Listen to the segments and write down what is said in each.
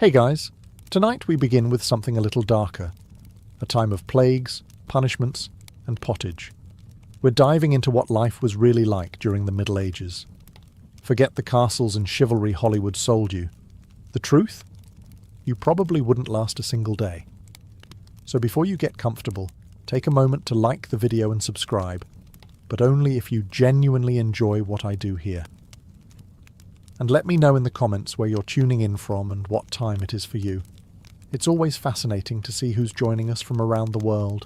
Hey guys, tonight we begin with something a little darker. A time of plagues, punishments, and pottage. We're diving into what life was really like during the Middle Ages. Forget the castles and chivalry Hollywood sold you. The truth? You probably wouldn't last a single day. So before you get comfortable, take a moment to like the video and subscribe, but only if you genuinely enjoy what I do here. And let me know in the comments where you're tuning in from and what time it is for you. It's always fascinating to see who's joining us from around the world.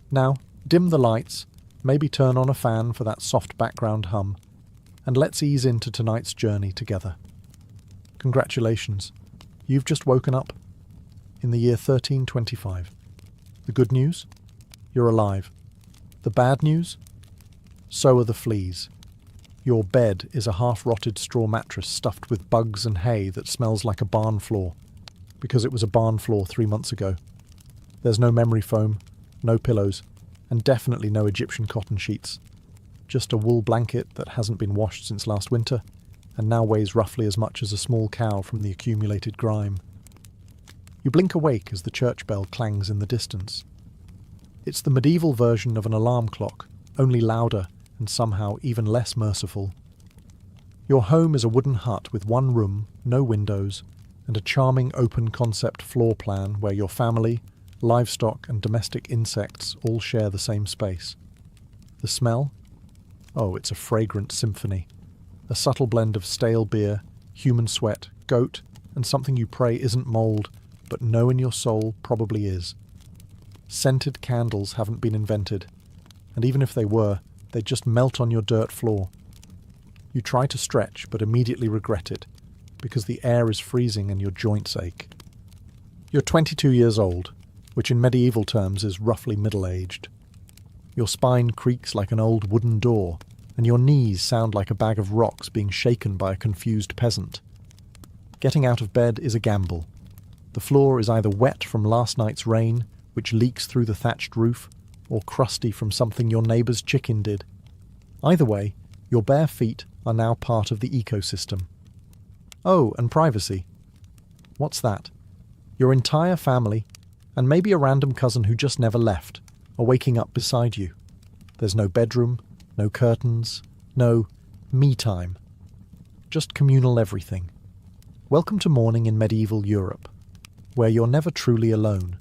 Now, dim the lights, maybe turn on a fan for that soft background hum, and let's ease into tonight's journey together. Congratulations, you've just woken up in the year 1325. The good news? You're alive. The bad news? So are the fleas. Your bed is a half-rotted straw mattress stuffed with bugs and hay that smells like a barn floor, because it was a barn floor 3 months ago. There's no memory foam, no pillows, and definitely no Egyptian cotton sheets. Just a wool blanket that hasn't been washed since last winter, and now weighs roughly as much as a small cow from the accumulated grime. You blink awake as the church bell clangs in the distance. It's the medieval version of an alarm clock, only louder and somehow even less merciful. Your home is a wooden hut with one room, no windows, and a charming open-concept floor plan where your family, livestock and domestic insects all share the same space. The smell? Oh, it's a fragrant symphony. A subtle blend of stale beer, human sweat, goat, and something you pray isn't mould, but know in your soul probably is. Scented candles haven't been invented, and even if they were, they just melt on your dirt floor. You try to stretch, but immediately regret it, because the air is freezing and your joints ache. You're 22 years old, which in medieval terms is roughly middle-aged. Your spine creaks like an old wooden door, and your knees sound like a bag of rocks being shaken by a confused peasant. Getting out of bed is a gamble. The floor is either wet from last night's rain, which leaks through the thatched roof, or crusty from something your neighbour's chicken did. Either way, your bare feet are now part of the ecosystem. Oh, and privacy. What's that? Your entire family, and maybe a random cousin who just never left, are waking up beside you. There's no bedroom, no curtains, no me time. Just communal everything. Welcome to morning in medieval Europe, where you're never truly alone,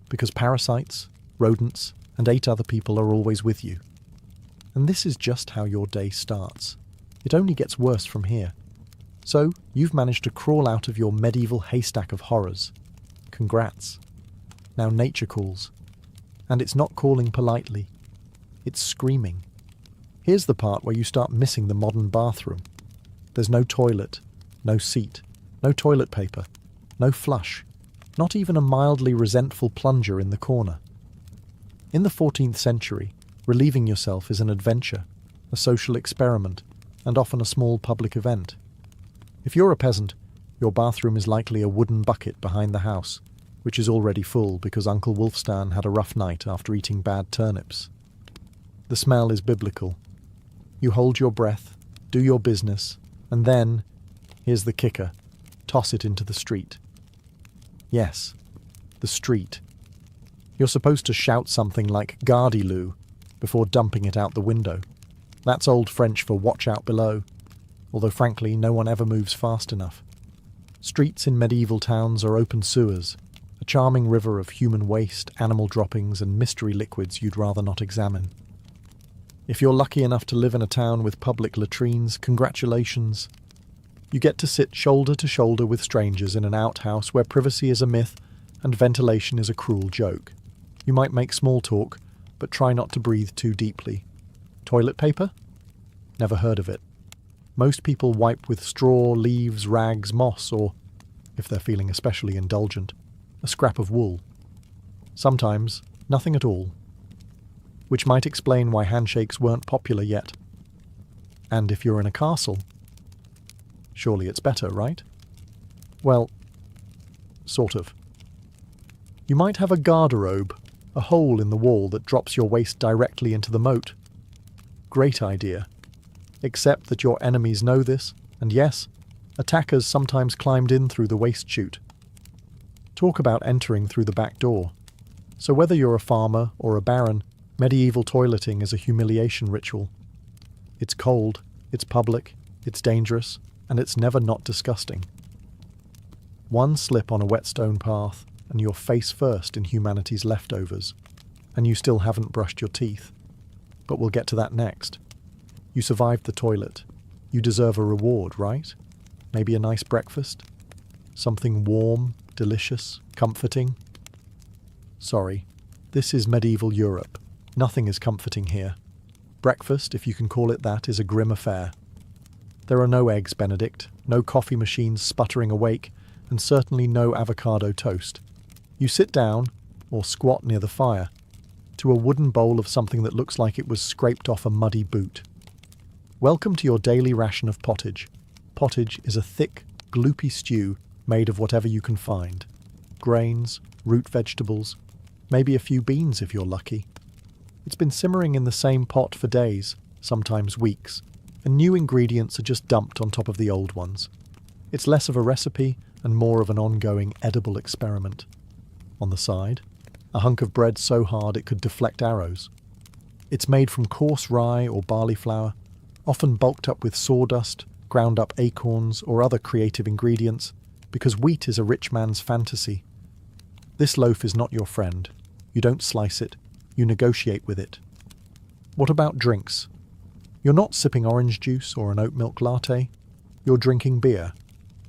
because parasites, rodents, and 8 other people are always with you. And this is just how your day starts. It only gets worse from here. So, you've managed to crawl out of your medieval haystack of horrors. Congrats. Now nature calls. And it's not calling politely. It's screaming. Here's the part where you start missing the modern bathroom. There's no toilet, no seat, no toilet paper, no flush, not even a mildly resentful plunger in the corner. In the 14th century, relieving yourself is an adventure, a social experiment, and often a small public event. If you're a peasant, your bathroom is likely a wooden bucket behind the house, which is already full because Uncle Wolfstan had a rough night after eating bad turnips. The smell is biblical. You hold your breath, do your business, and then, here's the kicker, toss it into the street. Yes, the street. You're supposed to shout something like "Gardez-lou" before dumping it out the window. That's Old French for "watch out below," although frankly no one ever moves fast enough. Streets in medieval towns are open sewers, a charming river of human waste, animal droppings and mystery liquids you'd rather not examine. If you're lucky enough to live in a town with public latrines, congratulations. You get to sit shoulder to shoulder with strangers in an outhouse where privacy is a myth and ventilation is a cruel joke. You might make small talk, but try not to breathe too deeply. Toilet paper? Never heard of it. Most people wipe with straw, leaves, rags, moss, or, if they're feeling especially indulgent, a scrap of wool. Sometimes, nothing at all. Which might explain why handshakes weren't popular yet. And if you're in a castle, surely it's better, right? Well, sort of. You might have a garderobe, a hole in the wall that drops your waist directly into the moat. Great idea. Except that your enemies know this, and yes, attackers sometimes climbed in through the waist chute, Talk about entering through the back door. So whether you're a farmer or a baron, medieval toileting is a humiliation ritual. It's cold, it's public, it's dangerous, and it's never not disgusting. One slip on a wet stone path, and you're face first in humanity's leftovers, and you still haven't brushed your teeth. But we'll get to that next. You survived the toilet. You deserve a reward, right? Maybe a nice breakfast? Something warm, delicious, comforting? Sorry, this is medieval Europe. Nothing is comforting here. Breakfast, if you can call it that, is a grim affair. There are no eggs Benedict, no coffee machines sputtering awake, and certainly no avocado toast. You sit down, or squat near the fire, to a wooden bowl of something that looks like it was scraped off a muddy boot. Welcome to your daily ration of pottage. Pottage is a thick, gloopy stew made of whatever you can find. Grains, root vegetables, maybe a few beans if you're lucky. It's been simmering in the same pot for days, sometimes weeks, and new ingredients are just dumped on top of the old ones. It's less of a recipe and more of an ongoing edible experiment. On the side, a hunk of bread so hard it could deflect arrows. It's made from coarse rye or barley flour, often bulked up with sawdust, ground up acorns or other creative ingredients, because wheat is a rich man's fantasy. This loaf is not your friend. You don't slice it, you negotiate with it. What about drinks? You're not sipping orange juice or an oat milk latte. You're drinking beer.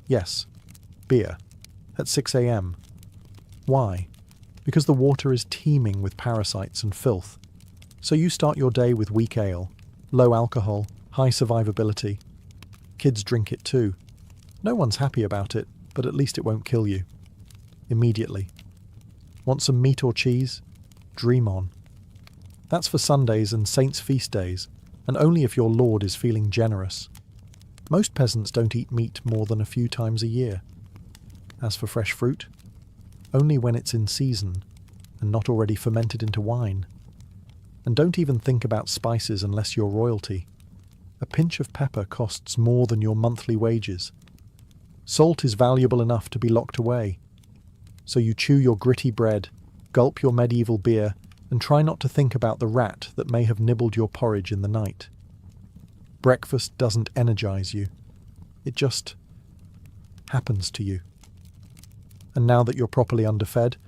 Yes, beer. At 6 a.m. Why? Because the water is teeming with parasites and filth. So you start your day with weak ale, low alcohol, high survivability. Kids drink it too. No one's happy about it, but at least it won't kill you. Immediately. Want some meat or cheese? Dream on. That's for Sundays and saints' feast days, and only if your lord is feeling generous. Most peasants don't eat meat more than a few times a year. As for fresh fruit, only when it's in season and not already fermented into wine. And don't even think about spices unless you're royalty. A pinch of pepper costs more than your monthly wages. Salt is valuable enough to be locked away. So you chew your gritty bread, gulp your medieval beer, and try not to think about the rat that may have nibbled your porridge in the night. Breakfast doesn't energize you. It just happens to you. And now that you're properly underfed,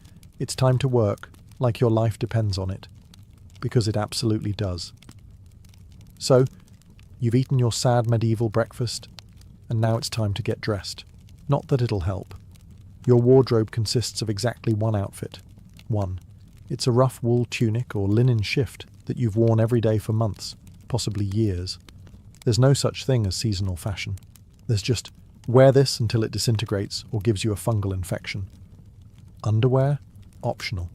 it's time to work like your life depends on it. Because it absolutely does. So, you've eaten your sad medieval breakfast, and now it's time to get dressed. Not that it'll help. Your wardrobe consists of exactly one outfit. One. It's a rough wool tunic or linen shift that you've worn every day for months, possibly years. There's no such thing as seasonal fashion. There's just wear this until it disintegrates or gives you a fungal infection. Underwear? Optional.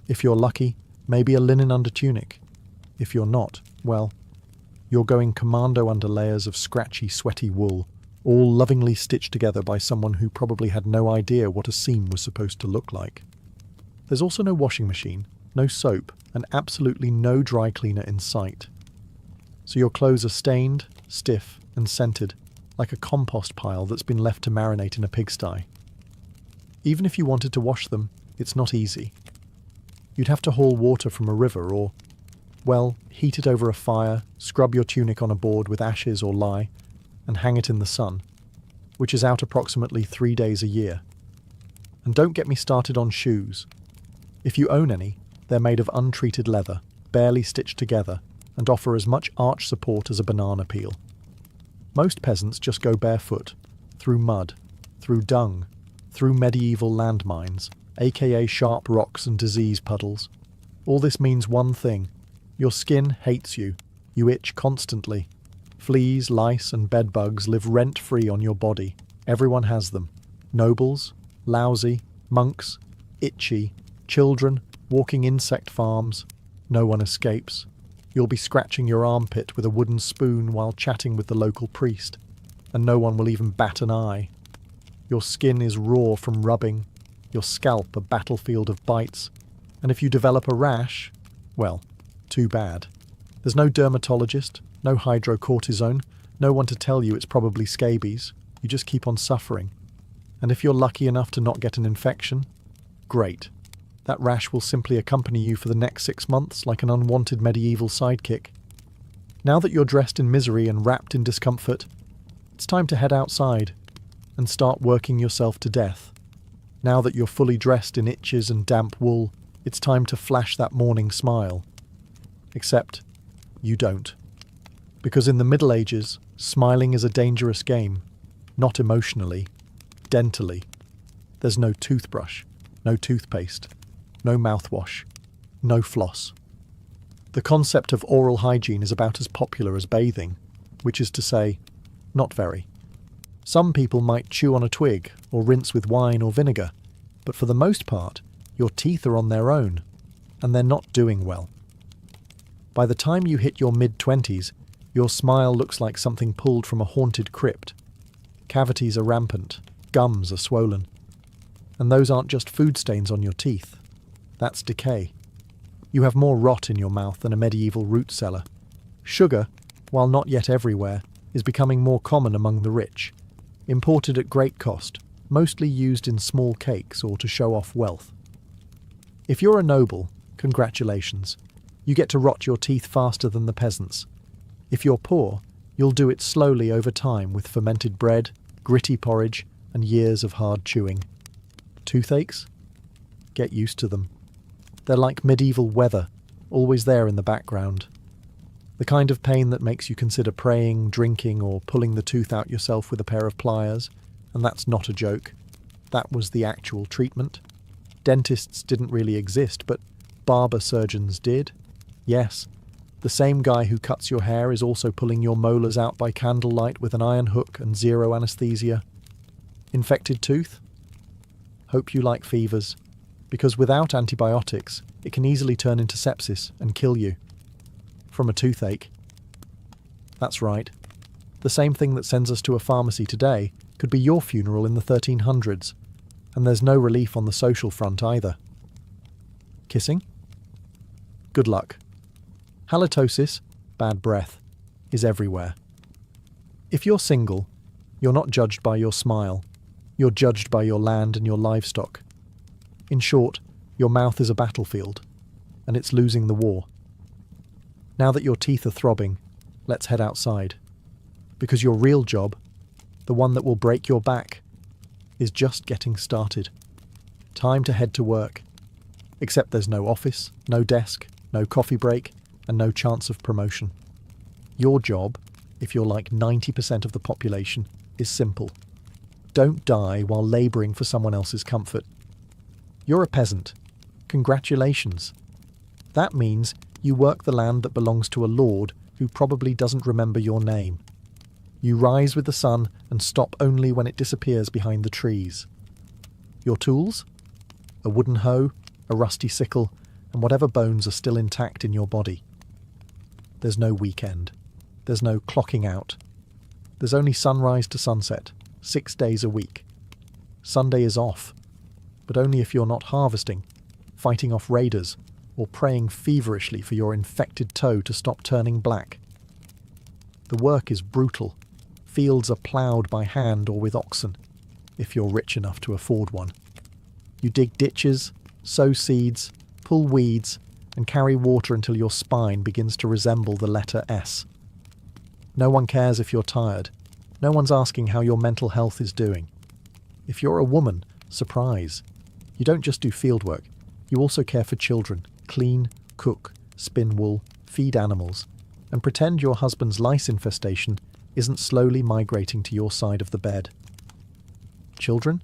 If you're lucky, maybe a linen undertunic. If you're not, well, you're going commando under layers of scratchy, sweaty wool, all lovingly stitched together by someone who probably had no idea what a seam was supposed to look like. There's also no washing machine, no soap, and absolutely no dry cleaner in sight. So your clothes are stained, stiff, and scented, like a compost pile that's been left to marinate in a pigsty. Even if you wanted to wash them, it's not easy. You'd have to haul water from a river or, well, heat it over a fire, scrub your tunic on a board with ashes or lye, and hang it in the sun, which is out approximately 3 days a year. And don't get me started on shoes. If you own any, they're made of untreated leather, barely stitched together, and offer as much arch support as a banana peel. Most peasants just go barefoot, through mud, through dung, through medieval landmines, aka sharp rocks and disease puddles. All this means one thing. Your skin hates you. You itch constantly. Fleas, lice, and bedbugs live rent-free on your body. Everyone has them. Nobles, lousy, monks, itchy, children, walking insect farms. No one escapes. You'll be scratching your armpit with a wooden spoon while chatting with the local priest, and no one will even bat an eye. Your skin is raw from rubbing, your scalp a battlefield of bites, and if you develop a rash, well, too bad. There's no dermatologist, no hydrocortisone, no one to tell you it's probably scabies. You just keep on suffering. And if you're lucky enough to not get an infection, great. That rash will simply accompany you for the next 6 months like an unwanted medieval sidekick. Now that you're dressed in misery and wrapped in discomfort, it's time to head outside and start working yourself to death. Now that you're fully dressed in itches and damp wool, it's time to flash that morning smile. Except, you don't. Because in the Middle Ages, smiling is a dangerous game. Not emotionally, dentally. There's no toothbrush, no toothpaste, no mouthwash, no floss. The concept of oral hygiene is about as popular as bathing, which is to say, not very. Some people might chew on a twig or rinse with wine or vinegar, but for the most part, your teeth are on their own, and they're not doing well. By the time you hit your mid-20s, your smile looks like something pulled from a haunted crypt. Cavities are rampant, gums are swollen. And those aren't just food stains on your teeth. That's decay. You have more rot in your mouth than a medieval root cellar. Sugar, while not yet everywhere, is becoming more common among the rich. Imported at great cost, mostly used in small cakes or to show off wealth. If you're a noble, congratulations. You get to rot your teeth faster than the peasants. If you're poor, you'll do it slowly over time with fermented bread, gritty porridge, and years of hard chewing. Toothaches? Get used to them. They're like medieval weather, always there in the background. The kind of pain that makes you consider praying, drinking, or pulling the tooth out yourself with a pair of pliers, and that's not a joke. That was the actual treatment. Dentists didn't really exist, but barber surgeons did. Yes, the same guy who cuts your hair is also pulling your molars out by candlelight with an iron hook and zero anesthesia. Infected tooth? Hope you like fevers, because without antibiotics, it can easily turn into sepsis and kill you. From a toothache. That's right. The same thing that sends us to a pharmacy today could be your funeral in the 1300s, and there's no relief on the social front either. Kissing? Good luck. Halitosis, bad breath, is everywhere. If you're single, you're not judged by your smile. You're judged by your land and your livestock. In short, your mouth is a battlefield, and it's losing the war. Now that your teeth are throbbing, let's head outside. Because your real job, the one that will break your back, is just getting started. Time to head to work. Except there's no office, no desk, no coffee break, and no chance of promotion. Your job, if you're like 90% of the population, is simple. Don't die while labouring for someone else's comfort. You're a peasant. Congratulations. That means you work the land that belongs to a lord who probably doesn't remember your name. You rise with the sun and stop only when it disappears behind the trees. Your tools? A wooden hoe, a rusty sickle, and whatever bones are still intact in your body. There's no weekend. There's no clocking out. There's only sunrise to sunset, 6 days a week. Sunday is off, but only if you're not harvesting, fighting off raiders, or praying feverishly for your infected toe to stop turning black. The work is brutal. Fields are ploughed by hand or with oxen, if you're rich enough to afford one. You dig ditches, sow seeds, pull weeds, and carry water until your spine begins to resemble the letter S. No one cares if you're tired. No one's asking how your mental health is doing. If you're a woman, surprise. You don't just do fieldwork. You also care for children, clean, cook, spin wool, feed animals, and pretend your husband's lice infestation isn't slowly migrating to your side of the bed. Children?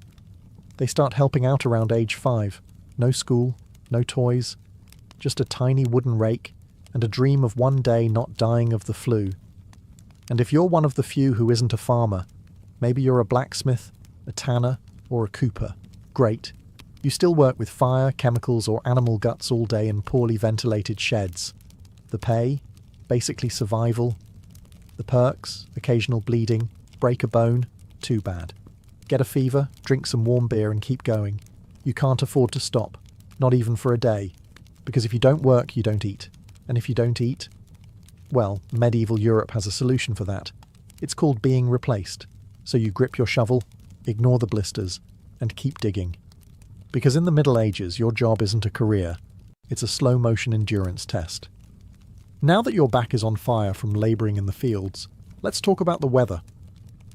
They start helping out around age 5. No school, no toys, just a tiny wooden rake and a dream of one day not dying of the flu. And if you're one of the few who isn't a farmer, maybe you're a blacksmith, a tanner, or a cooper. Great. You still work with fire, chemicals, or animal guts all day in poorly ventilated sheds. The pay? Basically survival. The perks? Occasional bleeding. Break a bone? Too bad. Get a fever, drink some warm beer and keep going. You can't afford to stop. Not even for a day. Because if you don't work, you don't eat. And if you don't eat, well, medieval Europe has a solution for that. It's called being replaced. So you grip your shovel, ignore the blisters, and keep digging. Because in the Middle Ages, your job isn't a career, it's a slow-motion endurance test. Now that your back is on fire from labouring in the fields, let's talk about the weather.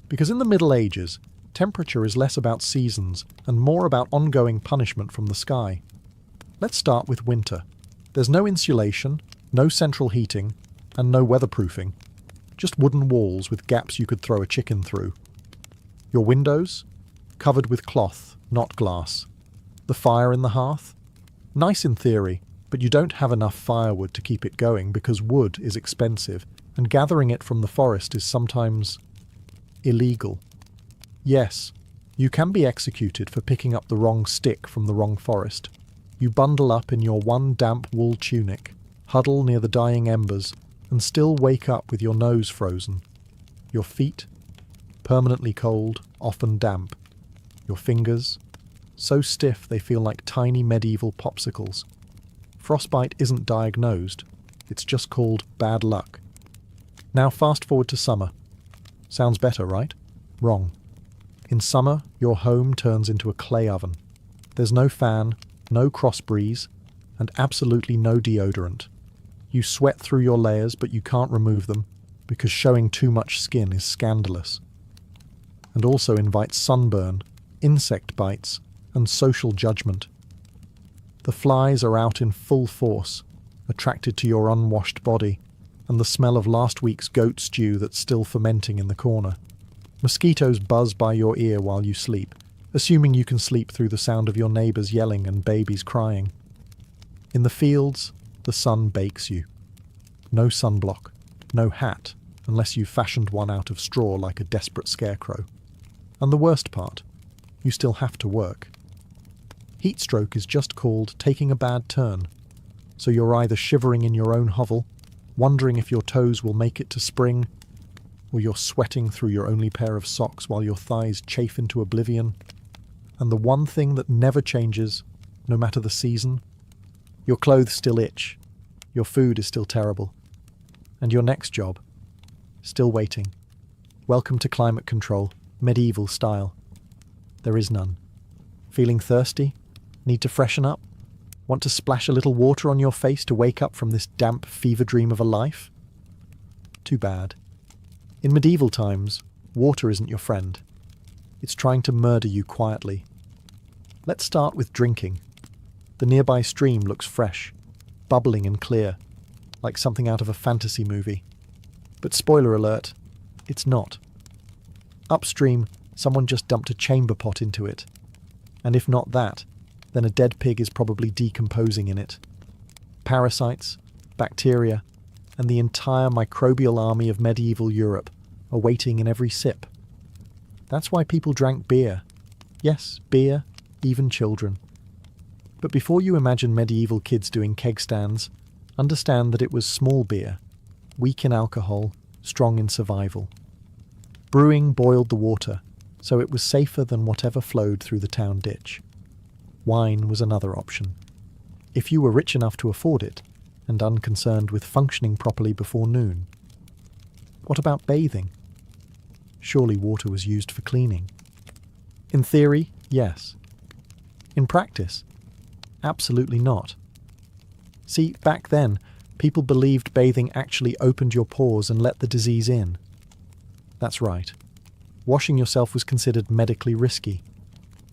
Because in the Middle Ages, temperature is less about seasons and more about ongoing punishment from the sky. Let's start with winter. There's no insulation, no central heating, and no weatherproofing. Just wooden walls with gaps you could throw a chicken through. Your windows? Covered with cloth, not glass. The fire in the hearth? Nice in theory, but you don't have enough firewood to keep it going because wood is expensive, and gathering it from the forest is sometimes illegal. Yes, you can be executed for picking up the wrong stick from the wrong forest. You bundle up in your one damp wool tunic, huddle near the dying embers, and still wake up with your nose frozen. Your feet? Permanently cold, often damp. Your fingers? So stiff they feel like tiny medieval popsicles. Frostbite isn't diagnosed, it's just called bad luck. Now fast forward to summer. Sounds better, right? Wrong. In summer, your home turns into a clay oven. There's no fan, no cross breeze, and absolutely no deodorant. You sweat through your layers, but you can't remove them, because showing too much skin is scandalous. And also invites sunburn, insect bites, and social judgment. The flies are out in full force, attracted to your unwashed body, and the smell of last week's goat stew that's still fermenting in the corner. Mosquitoes buzz by your ear while you sleep, assuming you can sleep through the sound of your neighbours yelling and babies crying. In the fields, the sun bakes you. No sunblock, no hat, unless you've fashioned one out of straw like a desperate scarecrow. And the worst part, you still have to work. Heatstroke is just called taking a bad turn, so you're either shivering in your own hovel, wondering if your toes will make it to spring, or you're sweating through your only pair of socks while your thighs chafe into oblivion. And the one thing that never changes, no matter the season, your clothes still itch, your food is still terrible, and your next job, still waiting. Welcome to climate control, medieval style. There is none. Feeling thirsty? Need to freshen up? Want to splash a little water on your face to wake up from this damp fever dream of a life? Too bad. In medieval times, water isn't your friend. It's trying to murder you quietly. Let's start with drinking. The nearby stream looks fresh, bubbling and clear, like something out of a fantasy movie. But spoiler alert, it's not. Upstream, someone just dumped a chamber pot into it. And if not that, then a dead pig is probably decomposing in it. Parasites, bacteria, and the entire microbial army of medieval Europe are waiting in every sip. That's why people drank beer. Yes, beer, even children. But before you imagine medieval kids doing keg stands, understand that it was small beer, weak in alcohol, strong in survival. Brewing boiled the water, so it was safer than whatever flowed through the town ditch. Wine was another option. If you were rich enough to afford it, and unconcerned with functioning properly before noon. What about bathing? Surely water was used for cleaning. In theory, yes. In practice, absolutely not. See, back then, people believed bathing actually opened your pores and let the disease in. That's right. Washing yourself was considered medically risky.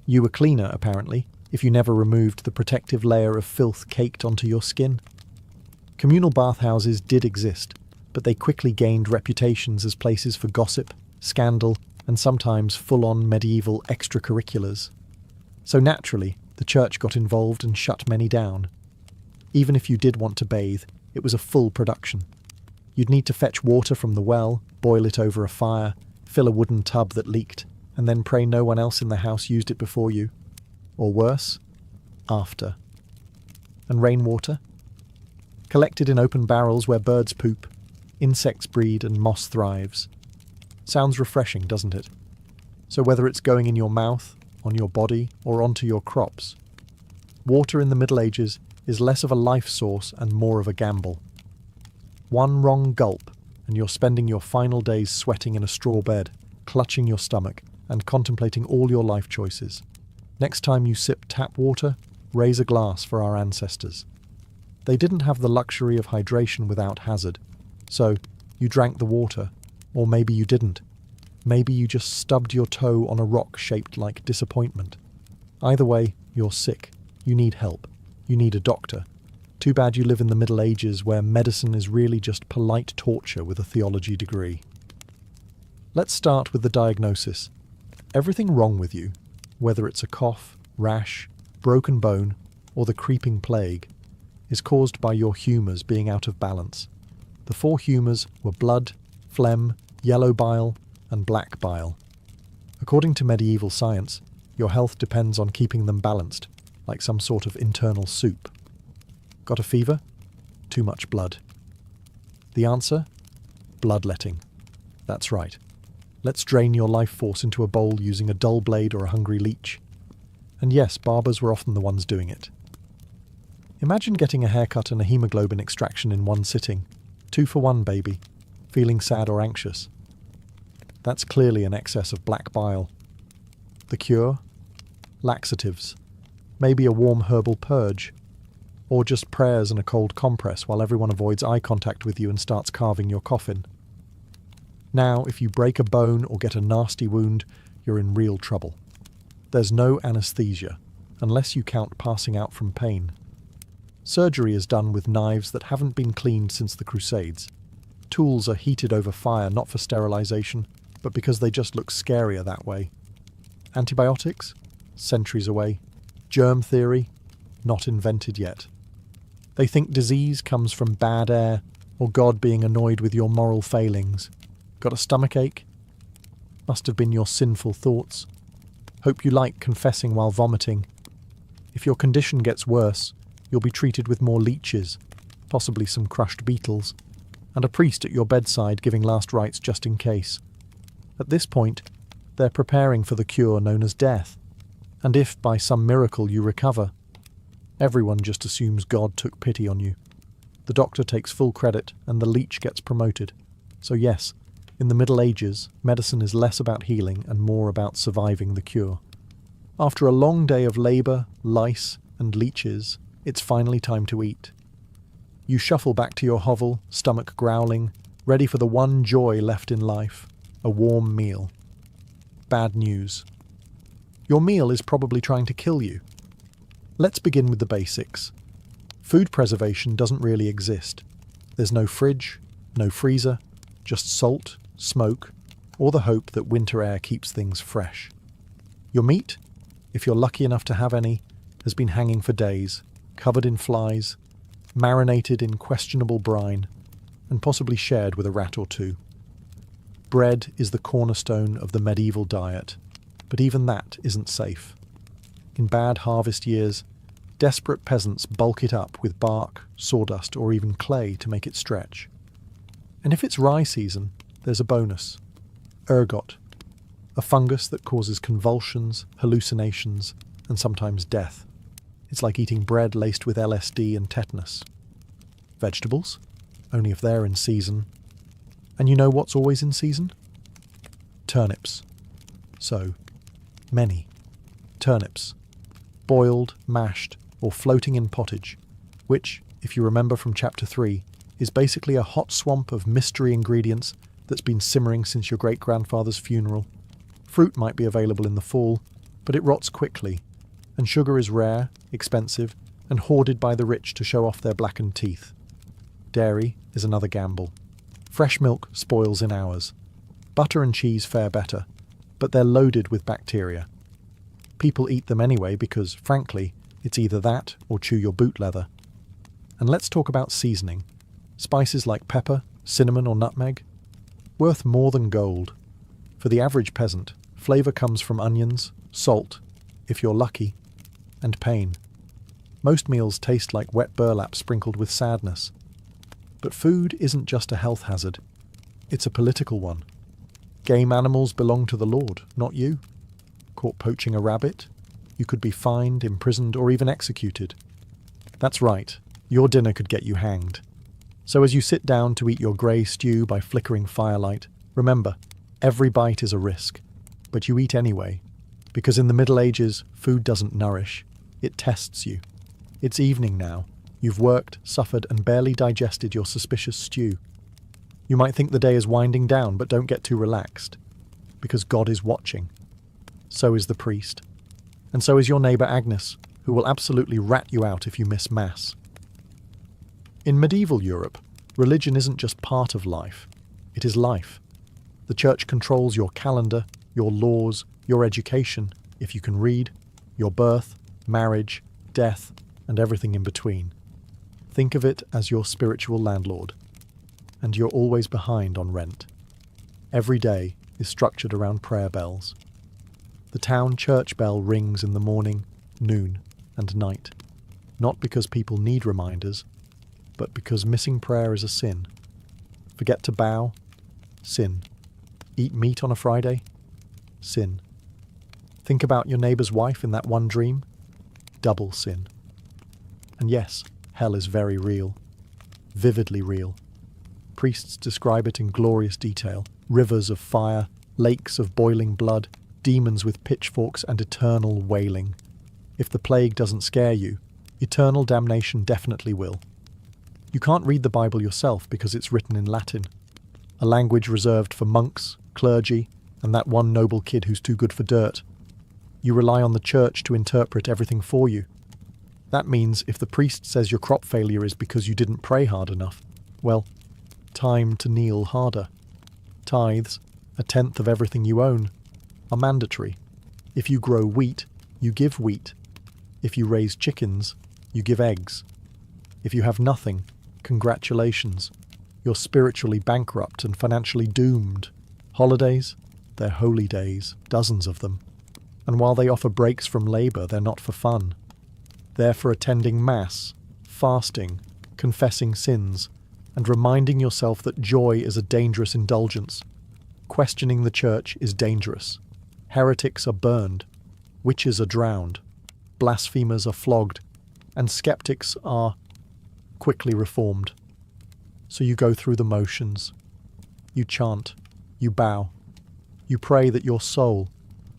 You were cleaner, apparently, if you never removed the protective layer of filth caked onto your skin. Communal bathhouses did exist, but they quickly gained reputations as places for gossip, scandal, and sometimes full-on medieval extracurriculars. So naturally, the church got involved and shut many down. Even if you did want to bathe, it was a full production. You'd need to fetch water from the well, boil it over a fire, fill a wooden tub that leaked, and then pray no one else in the house used it before you. Or worse, after. And rainwater? Collected in open barrels where birds poop, insects breed and moss thrives. Sounds refreshing, doesn't it? So whether it's going in your mouth, on your body, or onto your crops, water in the Middle Ages is less of a life source and more of a gamble. One wrong gulp, and you're spending your final days sweating in a straw bed, clutching your stomach, and contemplating all your life choices. Next time you sip tap water, raise a glass for our ancestors. They didn't have the luxury of hydration without hazard, so you drank the water, or maybe you didn't. Maybe you just stubbed your toe on a rock shaped like disappointment. Either way, you're sick. You need help. You need a doctor. Too bad you live in the Middle Ages where medicine is really just polite torture with a theology degree. Let's start with the diagnosis. Everything wrong with you, whether it's a cough, rash, broken bone, or the creeping plague, is caused by your humours being out of balance. The 4 humours were blood, phlegm, yellow bile, and black bile. According to medieval science, your health depends on keeping them balanced, like some sort of internal soup. Got a fever? Too much blood. The answer? Bloodletting. That's right. Let's drain your life force into a bowl using a dull blade or a hungry leech. And yes, barbers were often the ones doing it. Imagine getting a haircut and a hemoglobin extraction in one sitting. 2 for 1, baby. Feeling sad or anxious? That's clearly an excess of black bile. The cure? Laxatives. Maybe a warm herbal purge. Or just prayers and a cold compress while everyone avoids eye contact with you and starts carving your coffin. Now, if you break a bone or get a nasty wound, you're in real trouble. There's no anaesthesia, unless you count passing out from pain. Surgery is done with knives that haven't been cleaned since the Crusades. Tools are heated over fire not for sterilisation, but because they just look scarier that way. Antibiotics? Centuries away. Germ theory? Not invented yet. They think disease comes from bad air or God being annoyed with your moral failings. Got a stomachache? Must have been your sinful thoughts. Hope you like confessing while vomiting. If your condition gets worse, you'll be treated with more leeches, possibly some crushed beetles, and a priest at your bedside giving last rites just in case. At this point, they're preparing for the cure known as death. And if, by some miracle, you recover, everyone just assumes God took pity on you. The doctor takes full credit and the leech gets promoted. So yes, in the Middle Ages, medicine is less about healing and more about surviving the cure. After a long day of labour, lice, and leeches, it's finally time to eat. You shuffle back to your hovel, stomach growling, ready for the one joy left in life, a warm meal. Bad news. Your meal is probably trying to kill you. Let's begin with the basics. Food preservation doesn't really exist. There's no fridge, no freezer, just salt, smoke, or the hope that winter air keeps things fresh. Your meat, if you're lucky enough to have any, has been hanging for days, covered in flies, marinated in questionable brine, and possibly shared with a rat or 2. Bread is the cornerstone of the medieval diet, but even that isn't safe. In bad harvest years, desperate peasants bulk it up with bark, sawdust, or even clay to make it stretch. And if it's rye season, there's a bonus. Ergot, a fungus that causes convulsions, hallucinations, and sometimes death. It's like eating bread laced with LSD and tetanus. Vegetables? Only if they're in season. And you know what's always in season? Turnips. So, many. Turnips. Boiled, mashed, or floating in pottage, which, if you remember from Chapter 3, is basically a hot swamp of mystery ingredients that's been simmering since your great-grandfather's funeral. Fruit might be available in the fall, but it rots quickly, and sugar is rare, expensive, and hoarded by the rich to show off their blackened teeth. Dairy is another gamble. Fresh milk spoils in hours. Butter and cheese fare better, but they're loaded with bacteria. People eat them anyway because, frankly, it's either that or chew your boot leather. And let's talk about seasoning. Spices like pepper, cinnamon or nutmeg? Worth more than gold. For the average peasant, flavour comes from onions, salt, if you're lucky, and pain. Most meals taste like wet burlap sprinkled with sadness. But food isn't just a health hazard. It's a political one. Game animals belong to the Lord, not you. Caught poaching a rabbit? You could be fined, imprisoned, or even executed. That's right, your dinner could get you hanged. So as you sit down to eat your grey stew by flickering firelight, remember, every bite is a risk. but you eat anyway, because in the Middle Ages, food doesn't nourish, it tests you. It's evening now. You've worked, suffered, and barely digested your suspicious stew. You might think the day is winding down, but don't get too relaxed, because God is watching. So is the priest. And so is your neighbour Agnes, who will absolutely rat you out if you miss Mass. In medieval Europe, religion isn't just part of life, it is life. The church controls your calendar, your laws, your education, if you can read, your birth, marriage, death, and everything in between. Think of it as your spiritual landlord. And you're always behind on rent. Every day is structured around prayer bells. The town church bell rings in the morning, noon, and night. Not because people need reminders, but because missing prayer is a sin. Forget to bow? Sin. Eat meat on a Friday? Sin. Think about your neighbour's wife in that one dream? Double sin. And yes, hell is very real. Vividly real. Priests describe it in glorious detail. Rivers of fire, lakes of boiling blood, demons with pitchforks and eternal wailing. If the plague doesn't scare you, eternal damnation definitely will. You can't read the Bible yourself because it's written in Latin, a language reserved for monks, clergy, and that one noble kid who's too good for dirt. You rely on the church to interpret everything for you. That means if the priest says your crop failure is because you didn't pray hard enough, well, time to kneel harder. Tithes, 1/10 of everything you own, are mandatory. If you grow wheat, you give wheat. If you raise chickens, you give eggs. If you have nothing, congratulations. You're spiritually bankrupt and financially doomed. Holidays? They're holy days, dozens of them. And while they offer breaks from labour, they're not for fun. They're for attending Mass, fasting, confessing sins, and reminding yourself that joy is a dangerous indulgence. Questioning the church is dangerous. Heretics are burned, witches are drowned, blasphemers are flogged, and skeptics are quickly reformed. So you go through the motions. You chant, you bow, you pray that your soul,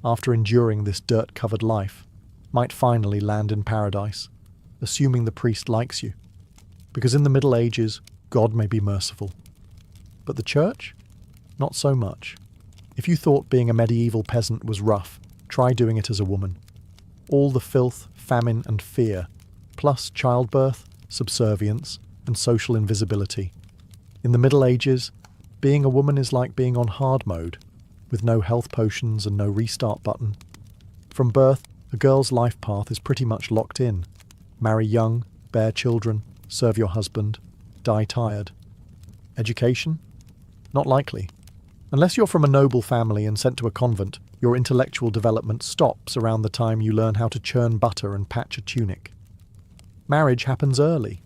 after enduring this dirt-covered life, might finally land in paradise, assuming the priest likes you. Because in the Middle Ages, God may be merciful. But the church? Not so much. If you thought being a medieval peasant was rough, try doing it as a woman. All the filth, famine, and fear, plus childbirth, subservience, and social invisibility. In the Middle Ages, being a woman is like being on hard mode, with no health potions and no restart button. From birth, a girl's life path is pretty much locked in. Marry young, bear children, serve your husband, die tired. Education? Not likely. Unless you're from a noble family and sent to a convent, your intellectual development stops around the time you learn how to churn butter and patch a tunic. Marriage happens early.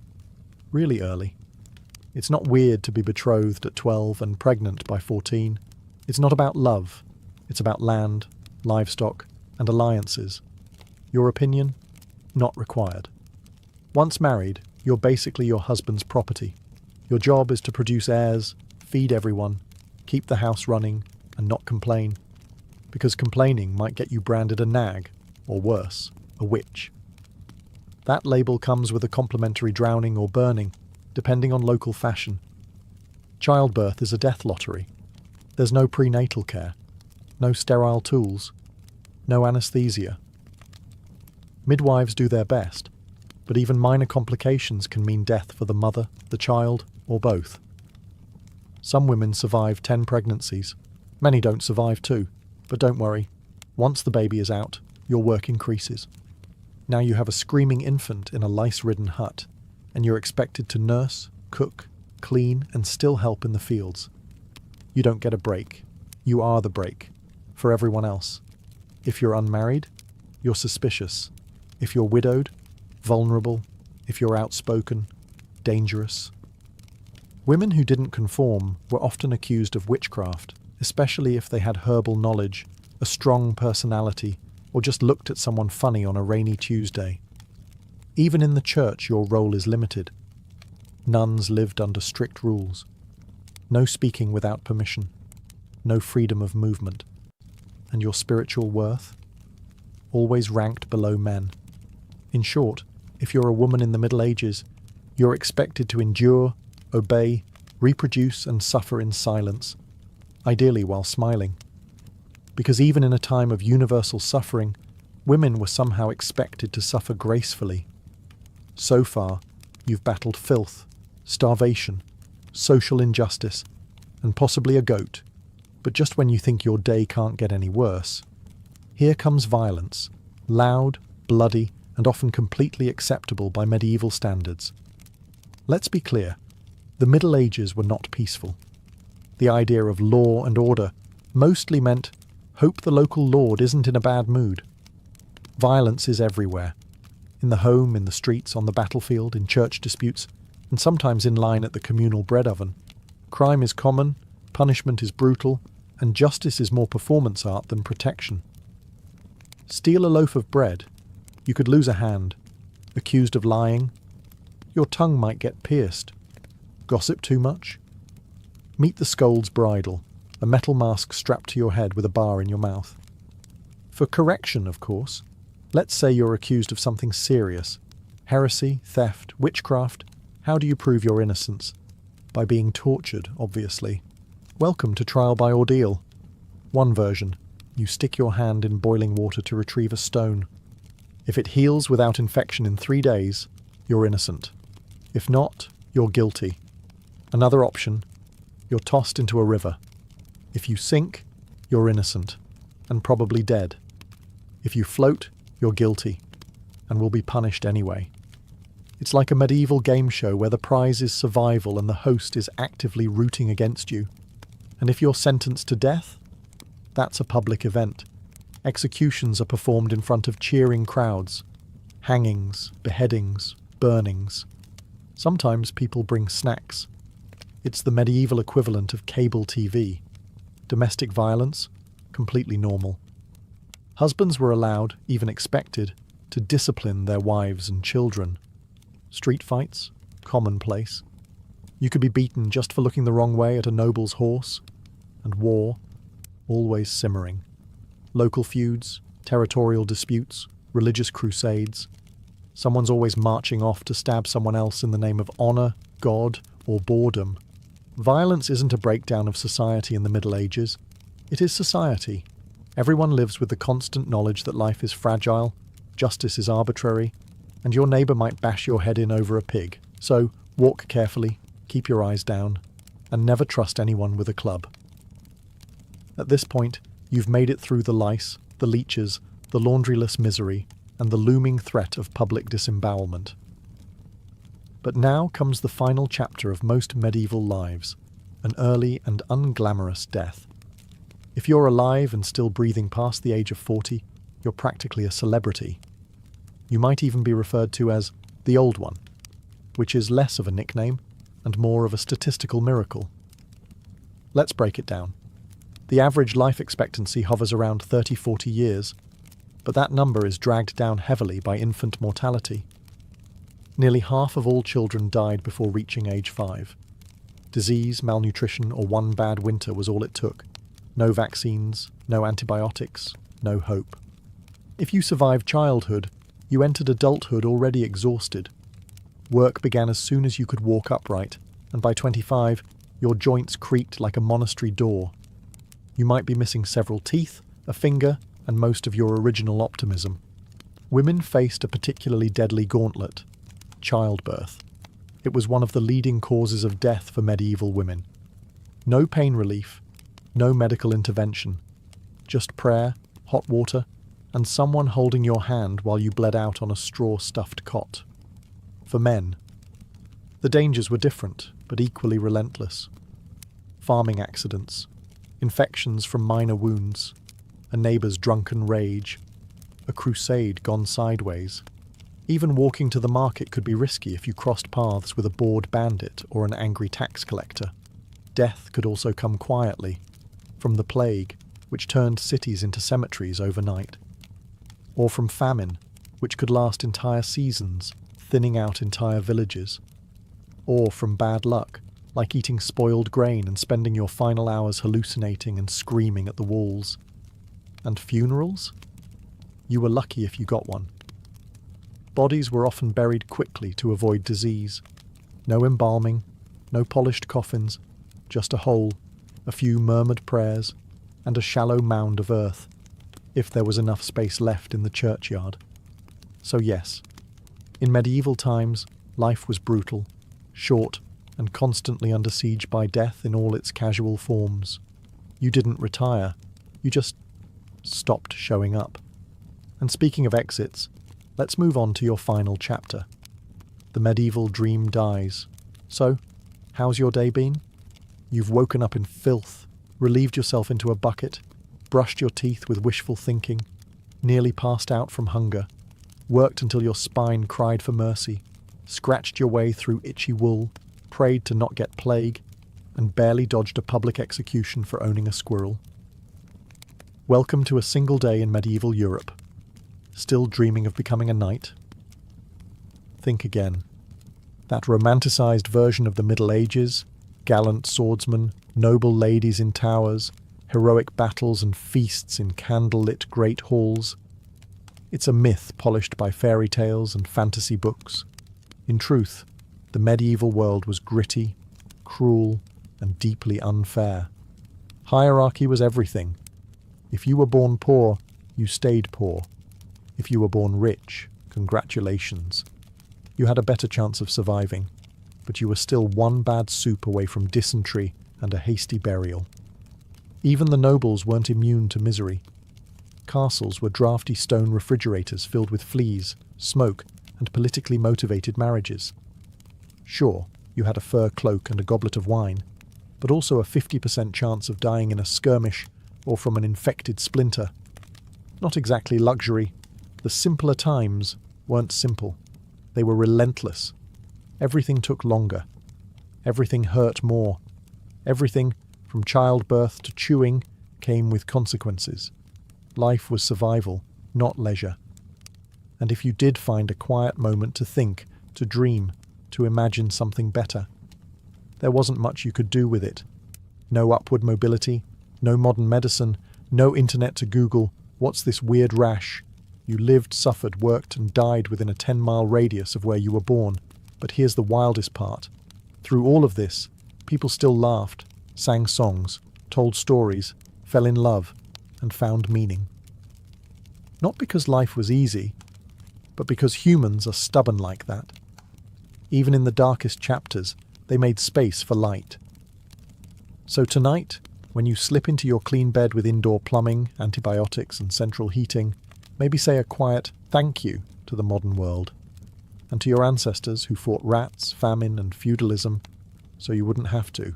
Really early. It's not weird to be betrothed at 12 and pregnant by 14. It's not about love. It's about land, livestock, and alliances. Your opinion? Not required. Once married, you're basically your husband's property. Your job is to produce heirs, feed everyone, keep the house running, and not complain. Because complaining might get you branded a nag, or worse, a witch. That label comes with a complimentary drowning or burning, depending on local fashion. Childbirth is a death lottery. There's no prenatal care, no sterile tools, no anesthesia. Midwives do their best, but even minor complications can mean death for the mother, the child, or both. Some women survive 10 pregnancies. Many don't survive 2, but don't worry. Once the baby is out, your work increases. Now you have a screaming infant in a lice-ridden hut, and you're expected to nurse, cook, clean, and still help in the fields. You don't get a break. You are the break, for everyone else. If you're unmarried, you're suspicious. If you're widowed, vulnerable. If you're outspoken, dangerous. Women who didn't conform were often accused of witchcraft, especially if they had herbal knowledge, a strong personality, or just looked at someone funny on a rainy Tuesday. Even in the church, your role is limited. Nuns lived under strict rules. No speaking without permission. No freedom of movement. and your spiritual worth, always ranked below men. In short, if you're a woman in the Middle Ages, you're expected to endure, obey, reproduce and suffer in silence, ideally while smiling. Because even in a time of universal suffering, women were somehow expected to suffer gracefully. So far, you've battled filth, starvation, social injustice, and possibly a goat. But just when you think your day can't get any worse, here comes violence, loud, bloody, and often completely acceptable by medieval standards. Let's be clear, the Middle Ages were not peaceful. The idea of law and order mostly meant, hope the local lord isn't in a bad mood. Violence is everywhere. In the home, in the streets, on the battlefield, in church disputes, and sometimes in line at the communal bread oven. Crime is common, punishment is brutal, and justice is more performance art than protection. Steal a loaf of bread, you could lose a hand. Accused of lying, your tongue might get pierced. Gossip too much? Meet the scold's bridle, a metal mask strapped to your head with a bar in your mouth. For correction, of course, let's say you're accused of something serious. Heresy, theft, witchcraft. How do you prove your innocence? By being tortured, obviously. Welcome to trial by ordeal. One version, you stick your hand in boiling water to retrieve a stone. If it heals without infection in 3 days, you're innocent. If not, you're guilty. Another option, you're tossed into a river. If you sink, you're innocent, and probably dead. If you float, you're guilty, and will be punished anyway. It's like a medieval game show where the prize is survival and the host is actively rooting against you. And if you're sentenced to death, that's a public event. Executions are performed in front of cheering crowds. Hangings, beheadings, burnings. Sometimes people bring snacks. It's the medieval equivalent of cable TV. Domestic violence, completely normal. Husbands were allowed, even expected, to discipline their wives and children. Street fights, commonplace. You could be beaten just for looking the wrong way at a noble's horse. And war, always simmering. Local feuds, territorial disputes, religious crusades. Someone's always marching off to stab someone else in the name of honour, God, or boredom. Violence isn't a breakdown of society in the Middle Ages. It is society. Everyone lives with the constant knowledge that life is fragile, justice is arbitrary, and your neighbour might bash your head in over a pig. So, walk carefully, keep your eyes down, and never trust anyone with a club. At this point, you've made it through the lice, the leeches, the laundryless misery, and the looming threat of public disembowelment. But now comes the final chapter of most medieval lives, an early and unglamorous death. If you're alive and still breathing past the age of 40, you're practically a celebrity. You might even be referred to as the Old One, which is less of a nickname and more of a statistical miracle. Let's break it down. The average life expectancy hovers around 30-40 years, but that number is dragged down heavily by infant mortality. Nearly half of all children died before reaching age 5. Disease, malnutrition, or one bad winter was all it took. No vaccines, no antibiotics, no hope. If you survived childhood, you entered adulthood already exhausted. Work began as soon as you could walk upright, and by 25, your joints creaked like a monastery door. You might be missing several teeth, a finger, and most of your original optimism. Women faced a particularly deadly gauntlet: childbirth. It was one of the leading causes of death for medieval women. No pain relief, no medical intervention, just prayer, hot water, and someone holding your hand while you bled out on a straw-stuffed cot. For men, the dangers were different, but equally relentless. Farming accidents, infections from minor wounds, a neighbour's drunken rage, a crusade gone sideways. Even walking to the market could be risky if you crossed paths with a bored bandit or an angry tax collector. Death could also come quietly, from the plague, which turned cities into cemeteries overnight, or from famine, which could last entire seasons, thinning out entire villages, or from bad luck, like eating spoiled grain and spending your final hours hallucinating and screaming at the walls. And funerals? You were lucky if you got one. Bodies were often buried quickly to avoid disease. No embalming, no polished coffins, just a hole, a few murmured prayers, and a shallow mound of earth, if there was enough space left in the churchyard. So yes, in medieval times, life was brutal, short, and constantly under siege by death in all its casual forms. You didn't retire, you just stopped showing up. And speaking of exits, let's move on to your final chapter. The medieval dream dies. So, how's your day been? You've woken up in filth, relieved yourself into a bucket, brushed your teeth with wishful thinking, nearly passed out from hunger, worked until your spine cried for mercy, scratched your way through itchy wool, prayed to not get plague, and barely dodged a public execution for owning a squirrel. Welcome to a single day in medieval Europe. Still dreaming of becoming a knight? Think again. That romanticised version of the Middle Ages, gallant swordsmen, noble ladies in towers, heroic battles and feasts in candle-lit great halls. It's a myth polished by fairy tales and fantasy books. In truth, the medieval world was gritty, cruel, and deeply unfair. Hierarchy was everything. If you were born poor, you stayed poor. If you were born rich, congratulations. You had a better chance of surviving, but you were still one bad soup away from dysentery and a hasty burial. Even the nobles weren't immune to misery. Castles were drafty stone refrigerators filled with fleas, smoke, and politically motivated marriages. Sure, you had a fur cloak and a goblet of wine, but also a 50% chance of dying in a skirmish or from an infected splinter. Not exactly luxury. The simpler times weren't simple. They were relentless. Everything took longer. Everything hurt more. Everything, from childbirth to chewing, came with consequences. Life was survival, not leisure. And if you did find a quiet moment to think, to dream, to imagine something better, there wasn't much you could do with it. No upward mobility, no modern medicine, no internet to Google, what's this weird rash? You lived, suffered, worked, and died within a 10-mile radius of where you were born. But here's the wildest part. Through all of this, people still laughed, sang songs, told stories, fell in love, and found meaning. Not because life was easy, but because humans are stubborn like that. Even in the darkest chapters, they made space for light. So tonight, when you slip into your clean bed with indoor plumbing, antibiotics, and central heating, maybe say a quiet thank you to the modern world, and to your ancestors who fought rats, famine, and feudalism, so you wouldn't have to.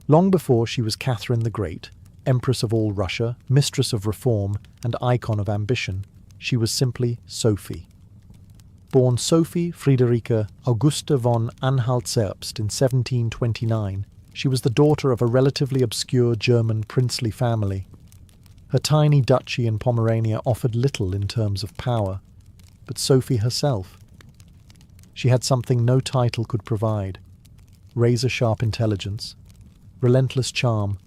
Long before she was Catherine the Great, Empress of all Russia, mistress of reform, and icon of ambition, she was simply Sophie. Born Sophie Friederike Augusta von Anhalt-Zerbst in 1729, she was the daughter of a relatively obscure German princely family. Her tiny duchy in Pomerania offered little in terms of power, but Sophie herself. She had something no title could provide: razor-sharp intelligence, relentless charm,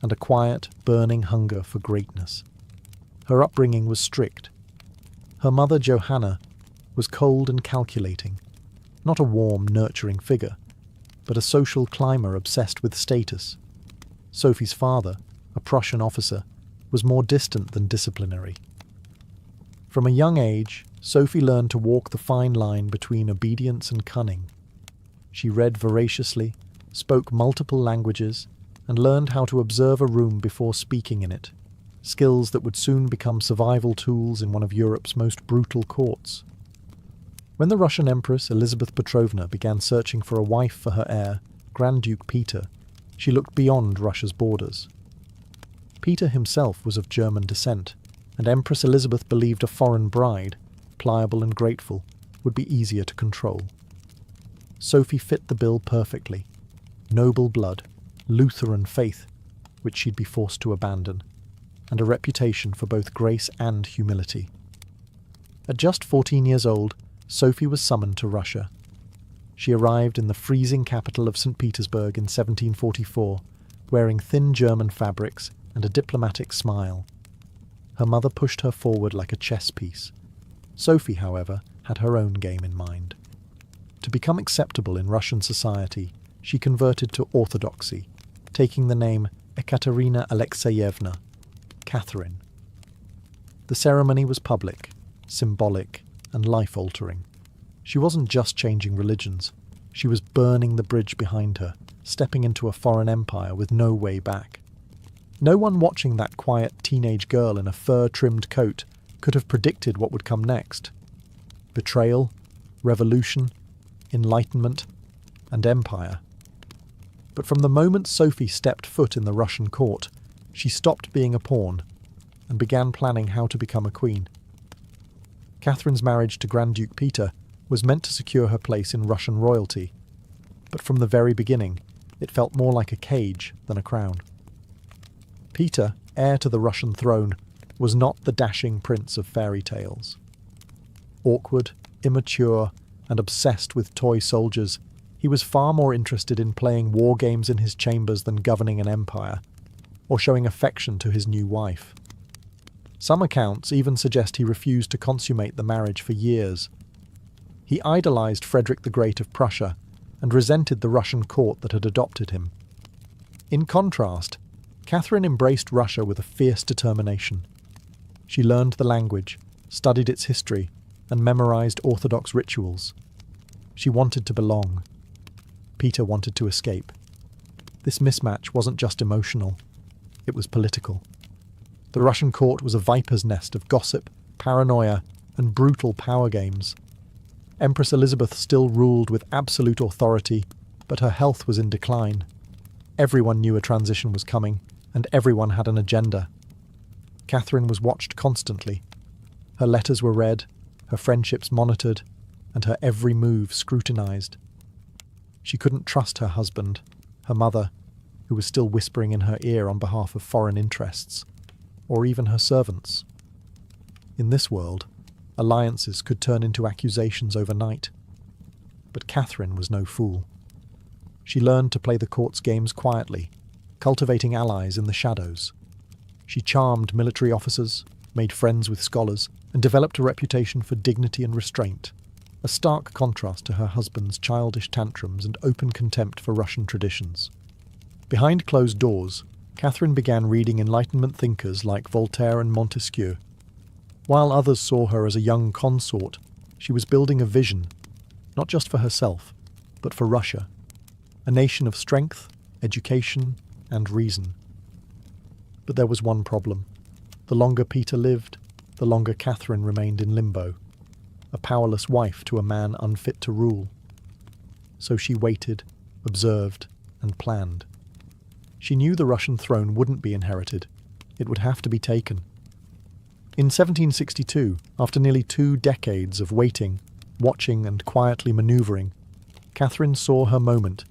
and a quiet, burning hunger for greatness. Her upbringing was strict. Her mother, Johanna, was cold and calculating, not a warm, nurturing figure, but a social climber obsessed with status. Sophie's father, a Prussian officer, was more distant than disciplinary. From a young age, Sophie learned to walk the fine line between obedience and cunning. She read voraciously, spoke multiple languages, and learned how to observe a room before speaking in it, skills that would soon become survival tools in one of Europe's most brutal courts. When the Russian Empress Elizabeth Petrovna began searching for a wife for her heir, Grand Duke Peter, she looked beyond Russia's borders. Peter himself was of German descent, and Empress Elizabeth believed a foreign bride, pliable and grateful, would be easier to control. Sophie fit the bill perfectly. Noble blood, Lutheran faith, which she'd be forced to abandon, and a reputation for both grace and humility. At just 14 years old, Sophie was summoned to Russia. She arrived in the freezing capital of St. Petersburg in 1744, wearing thin German fabrics and a diplomatic smile. Her mother pushed her forward like a chess piece. Sophie, however, had her own game in mind. To become acceptable in Russian society, she converted to Orthodoxy, taking the name Ekaterina Alexeyevna, Catherine. The ceremony was public, symbolic, and life-altering. She wasn't just changing religions, she was burning the bridge behind her, stepping into a foreign empire with no way back. No one watching that quiet teenage girl in a fur-trimmed coat could have predicted what would come next. Betrayal, revolution, enlightenment, and empire. But from the moment Sophie stepped foot in the Russian court, she stopped being a pawn and began planning how to become a queen. Catherine's marriage to Grand Duke Peter was meant to secure her place in Russian royalty, but from the very beginning, it felt more like a cage than a crown. Peter, heir to the Russian throne, was not the dashing prince of fairy tales. Awkward, immature, and obsessed with toy soldiers, he was far more interested in playing war games in his chambers than governing an empire, or showing affection to his new wife. Some accounts even suggest he refused to consummate the marriage for years. He idolized Frederick the Great of Prussia and resented the Russian court that had adopted him. In contrast, Catherine embraced Russia with a fierce determination. She learned the language, studied its history, and memorized Orthodox rituals. She wanted to belong. Peter wanted to escape. This mismatch wasn't just emotional, it was political. The Russian court was a viper's nest of gossip, paranoia, and brutal power games. Empress Elizabeth still ruled with absolute authority, but her health was in decline. Everyone knew a transition was coming, and everyone had an agenda. Catherine was watched constantly. Her letters were read, her friendships monitored, and her every move scrutinized. She couldn't trust her husband, her mother, who was still whispering in her ear on behalf of foreign interests, or even her servants. In this world, alliances could turn into accusations overnight. But Catherine was no fool. She learned to play the court's games quietly, cultivating allies in the shadows. She charmed military officers, made friends with scholars, and developed a reputation for dignity and restraint, a stark contrast to her husband's childish tantrums and open contempt for Russian traditions. Behind closed doors, Catherine began reading Enlightenment thinkers like Voltaire and Montesquieu. While others saw her as a young consort, she was building a vision, not just for herself, but for Russia, a nation of strength, education, and reason. But there was one problem. The longer Peter lived, the longer Catherine remained in limbo, a powerless wife to a man unfit to rule. So she waited, observed, and planned. She knew the Russian throne wouldn't be inherited. It would have to be taken. In 1762, after nearly 2 decades of waiting, watching, and quietly manoeuvring, Catherine saw her moment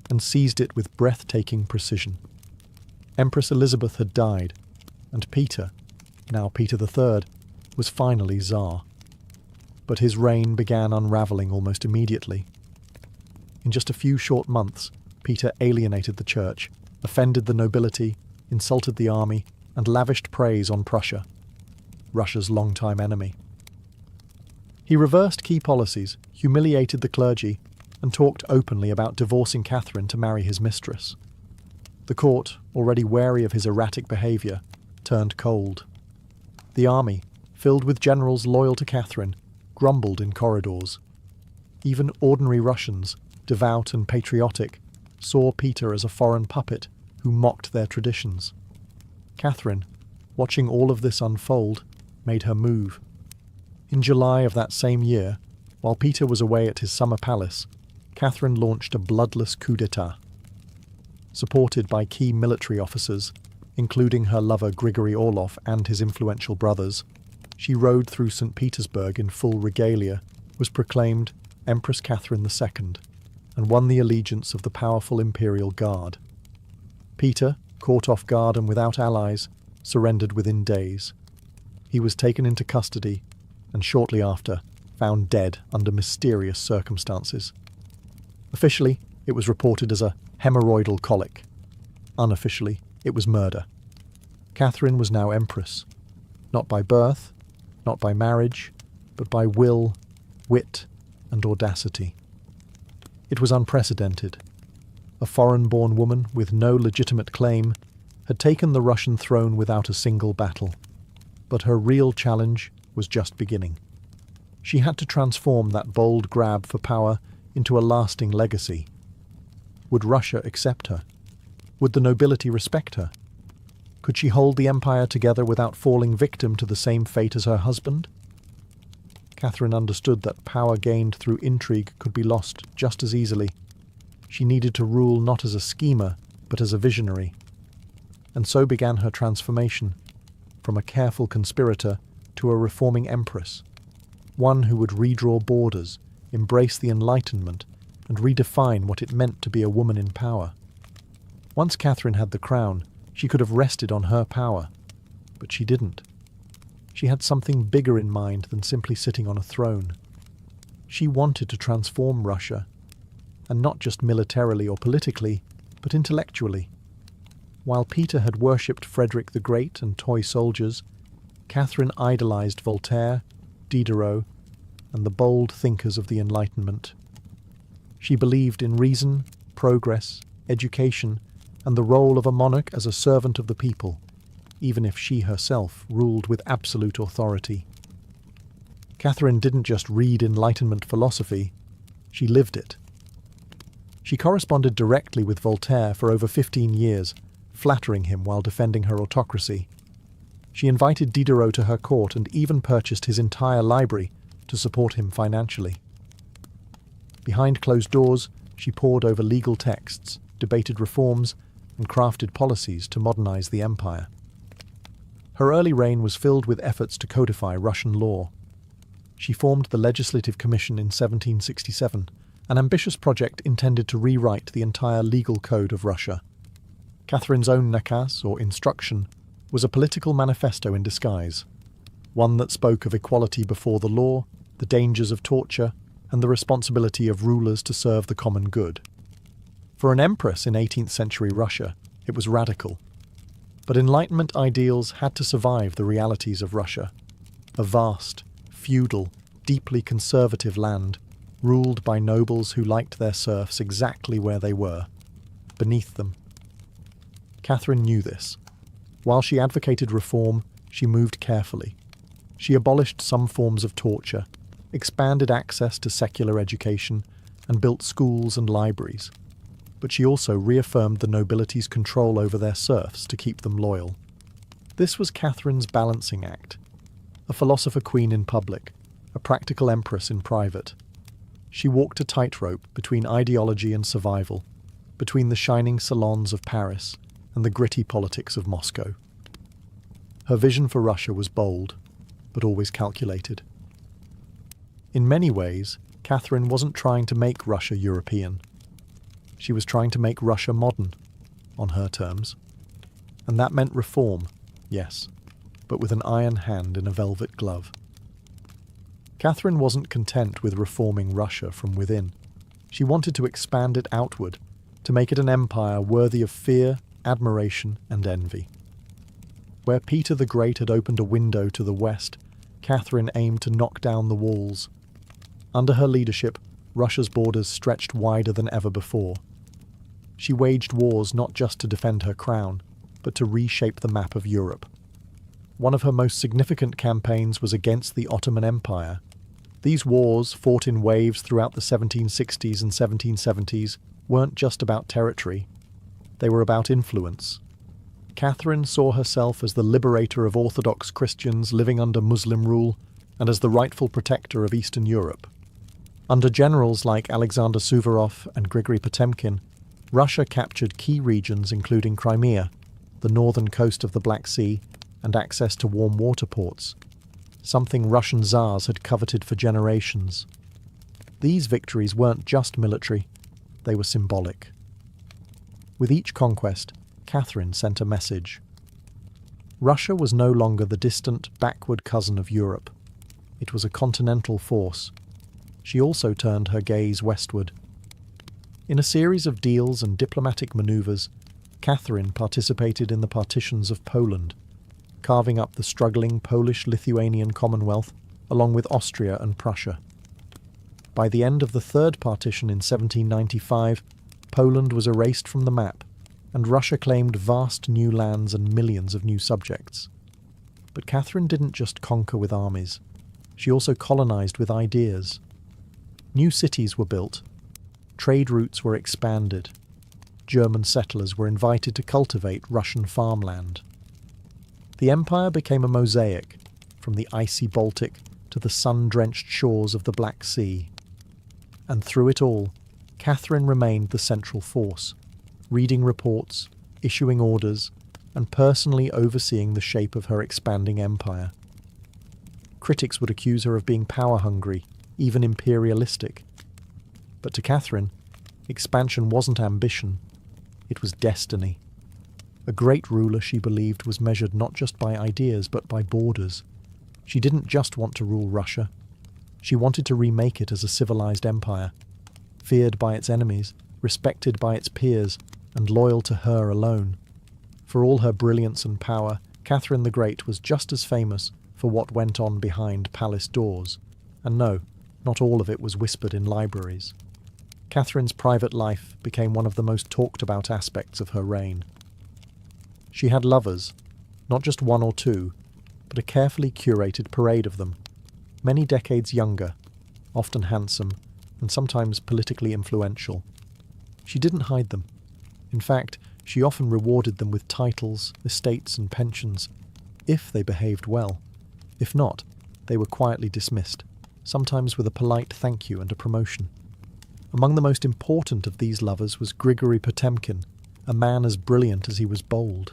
and seized it with breathtaking precision. Empress Elizabeth had died, and Peter, now Peter III, was finally Tsar. But his reign began unravelling almost immediately. In just a few short months, Peter alienated the church, offended the nobility, insulted the army, and lavished praise on Prussia, Russia's longtime enemy. He reversed key policies, humiliated the clergy, and talked openly about divorcing Catherine to marry his mistress. The court, already wary of his erratic behaviour, turned cold. The army, filled with generals loyal to Catherine, grumbled in corridors. Even ordinary Russians, devout and patriotic, saw Peter as a foreign puppet who mocked their traditions. Catherine, watching all of this unfold, made her move. In July of that same year, while Peter was away at his summer palace, Catherine launched a bloodless coup d'etat. Supported by key military officers, including her lover Grigory Orlov and his influential brothers, she rode through St. Petersburg in full regalia, was proclaimed Empress Catherine II, and won the allegiance of the powerful Imperial Guard. Peter, caught off guard and without allies, surrendered within days. He was taken into custody, and shortly after, found dead under mysterious circumstances. Officially, it was reported as a hemorrhoidal colic. Unofficially, it was murder. Catherine was now empress, not by birth, not by marriage, but by will, wit, and audacity. It was unprecedented. A foreign-born woman with no legitimate claim had taken the Russian throne without a single battle. But her real challenge was just beginning. She had to transform that bold grab for power into a lasting legacy. Would Russia accept her? Would the nobility respect her? Could she hold the empire together without falling victim to the same fate as her husband? Catherine understood that power gained through intrigue could be lost just as easily. She needed to rule not as a schemer, but as a visionary. And so began her transformation, from a careful conspirator to a reforming empress, one who would redraw borders, embrace the Enlightenment, and redefine what it meant to be a woman in power. Once Catherine had the crown, she could have rested on her power, but she didn't. She had something bigger in mind than simply sitting on a throne. She wanted to transform Russia, and not just militarily or politically, but intellectually. While Peter had worshipped Frederick the Great and toy soldiers, Catherine idolized Voltaire, Diderot, and the bold thinkers of the Enlightenment. She believed in reason, progress, education, and the role of a monarch as a servant of the people, even if she herself ruled with absolute authority. Catherine didn't just read Enlightenment philosophy, she lived it. She corresponded directly with Voltaire for over 15 years, flattering him while defending her autocracy. She invited Diderot to her court and even purchased his entire library to support him financially. Behind closed doors, she pored over legal texts, debated reforms, and crafted policies to modernize the empire. Her early reign was filled with efforts to codify Russian law. She formed the Legislative Commission in 1767, an ambitious project intended to rewrite the entire legal code of Russia. Catherine's own nakaz, or instruction, was a political manifesto in disguise, one that spoke of equality before the law, the dangers of torture, and the responsibility of rulers to serve the common good. For an empress in 18th century Russia, it was radical. But Enlightenment ideals had to survive the realities of Russia, a vast, feudal, deeply conservative land, ruled by nobles who liked their serfs exactly where they were, beneath them. Catherine knew this. While she advocated reform, she moved carefully. She abolished some forms of torture, expanded access to secular education, and built schools and libraries. But she also reaffirmed the nobility's control over their serfs to keep them loyal. This was Catherine's balancing act, a philosopher queen in public, a practical empress in private. She walked a tightrope between ideology and survival, between the shining salons of Paris and the gritty politics of Moscow. Her vision for Russia was bold, but always calculated. In many ways, Catherine wasn't trying to make Russia European. She was trying to make Russia modern, on her terms. And that meant reform, yes, but with an iron hand in a velvet glove. Catherine wasn't content with reforming Russia from within. She wanted to expand it outward, to make it an empire worthy of fear, admiration, and envy. Where Peter the Great had opened a window to the west, Catherine aimed to knock down the walls. Under her leadership, Russia's borders stretched wider than ever before. She waged wars not just to defend her crown, but to reshape the map of Europe. One of her most significant campaigns was against the Ottoman Empire. These wars, fought in waves throughout the 1760s and 1770s, weren't just about territory. They were about influence. Catherine saw herself as the liberator of Orthodox Christians living under Muslim rule and as the rightful protector of Eastern Europe. Under generals like Alexander Suvorov and Grigory Potemkin, Russia captured key regions including Crimea, the northern coast of the Black Sea, and access to warm water ports, something Russian Tsars had coveted for generations. These victories weren't just military, they were symbolic. With each conquest, Catherine sent a message. Russia was no longer the distant, backward cousin of Europe. It was a continental force. She also turned her gaze westward. In a series of deals and diplomatic maneuvers, Catherine participated in the partitions of Poland, carving up the struggling Polish-Lithuanian Commonwealth along with Austria and Prussia. By the end of the Third Partition in 1795, Poland was erased from the map, and Russia claimed vast new lands and millions of new subjects. But Catherine didn't just conquer with armies. She also colonized with ideas. New cities were built. Trade routes were expanded. German settlers were invited to cultivate Russian farmland. The empire became a mosaic, from the icy Baltic to the sun-drenched shores of the Black Sea. And through it all, Catherine remained the central force, reading reports, issuing orders, and personally overseeing the shape of her expanding empire. Critics would accuse her of being power-hungry, even imperialistic. But to Catherine, expansion wasn't ambition, it was destiny. A great ruler, she believed, was measured not just by ideas but by borders. She didn't just want to rule Russia. She wanted to remake it as a civilized empire, feared by its enemies, respected by its peers, and loyal to her alone. For all her brilliance and power, Catherine the Great was just as famous for what went on behind palace doors. And no, not all of it was whispered in libraries. Catherine's private life became one of the most talked about aspects of her reign. She had lovers, not just one or two, but a carefully curated parade of them, many decades younger, often handsome, and sometimes politically influential. She didn't hide them. In fact, she often rewarded them with titles, estates, and pensions, if they behaved well. If not, they were quietly dismissed, sometimes with a polite thank you and a promotion. Among the most important of these lovers was Grigory Potemkin, a man as brilliant as he was bold.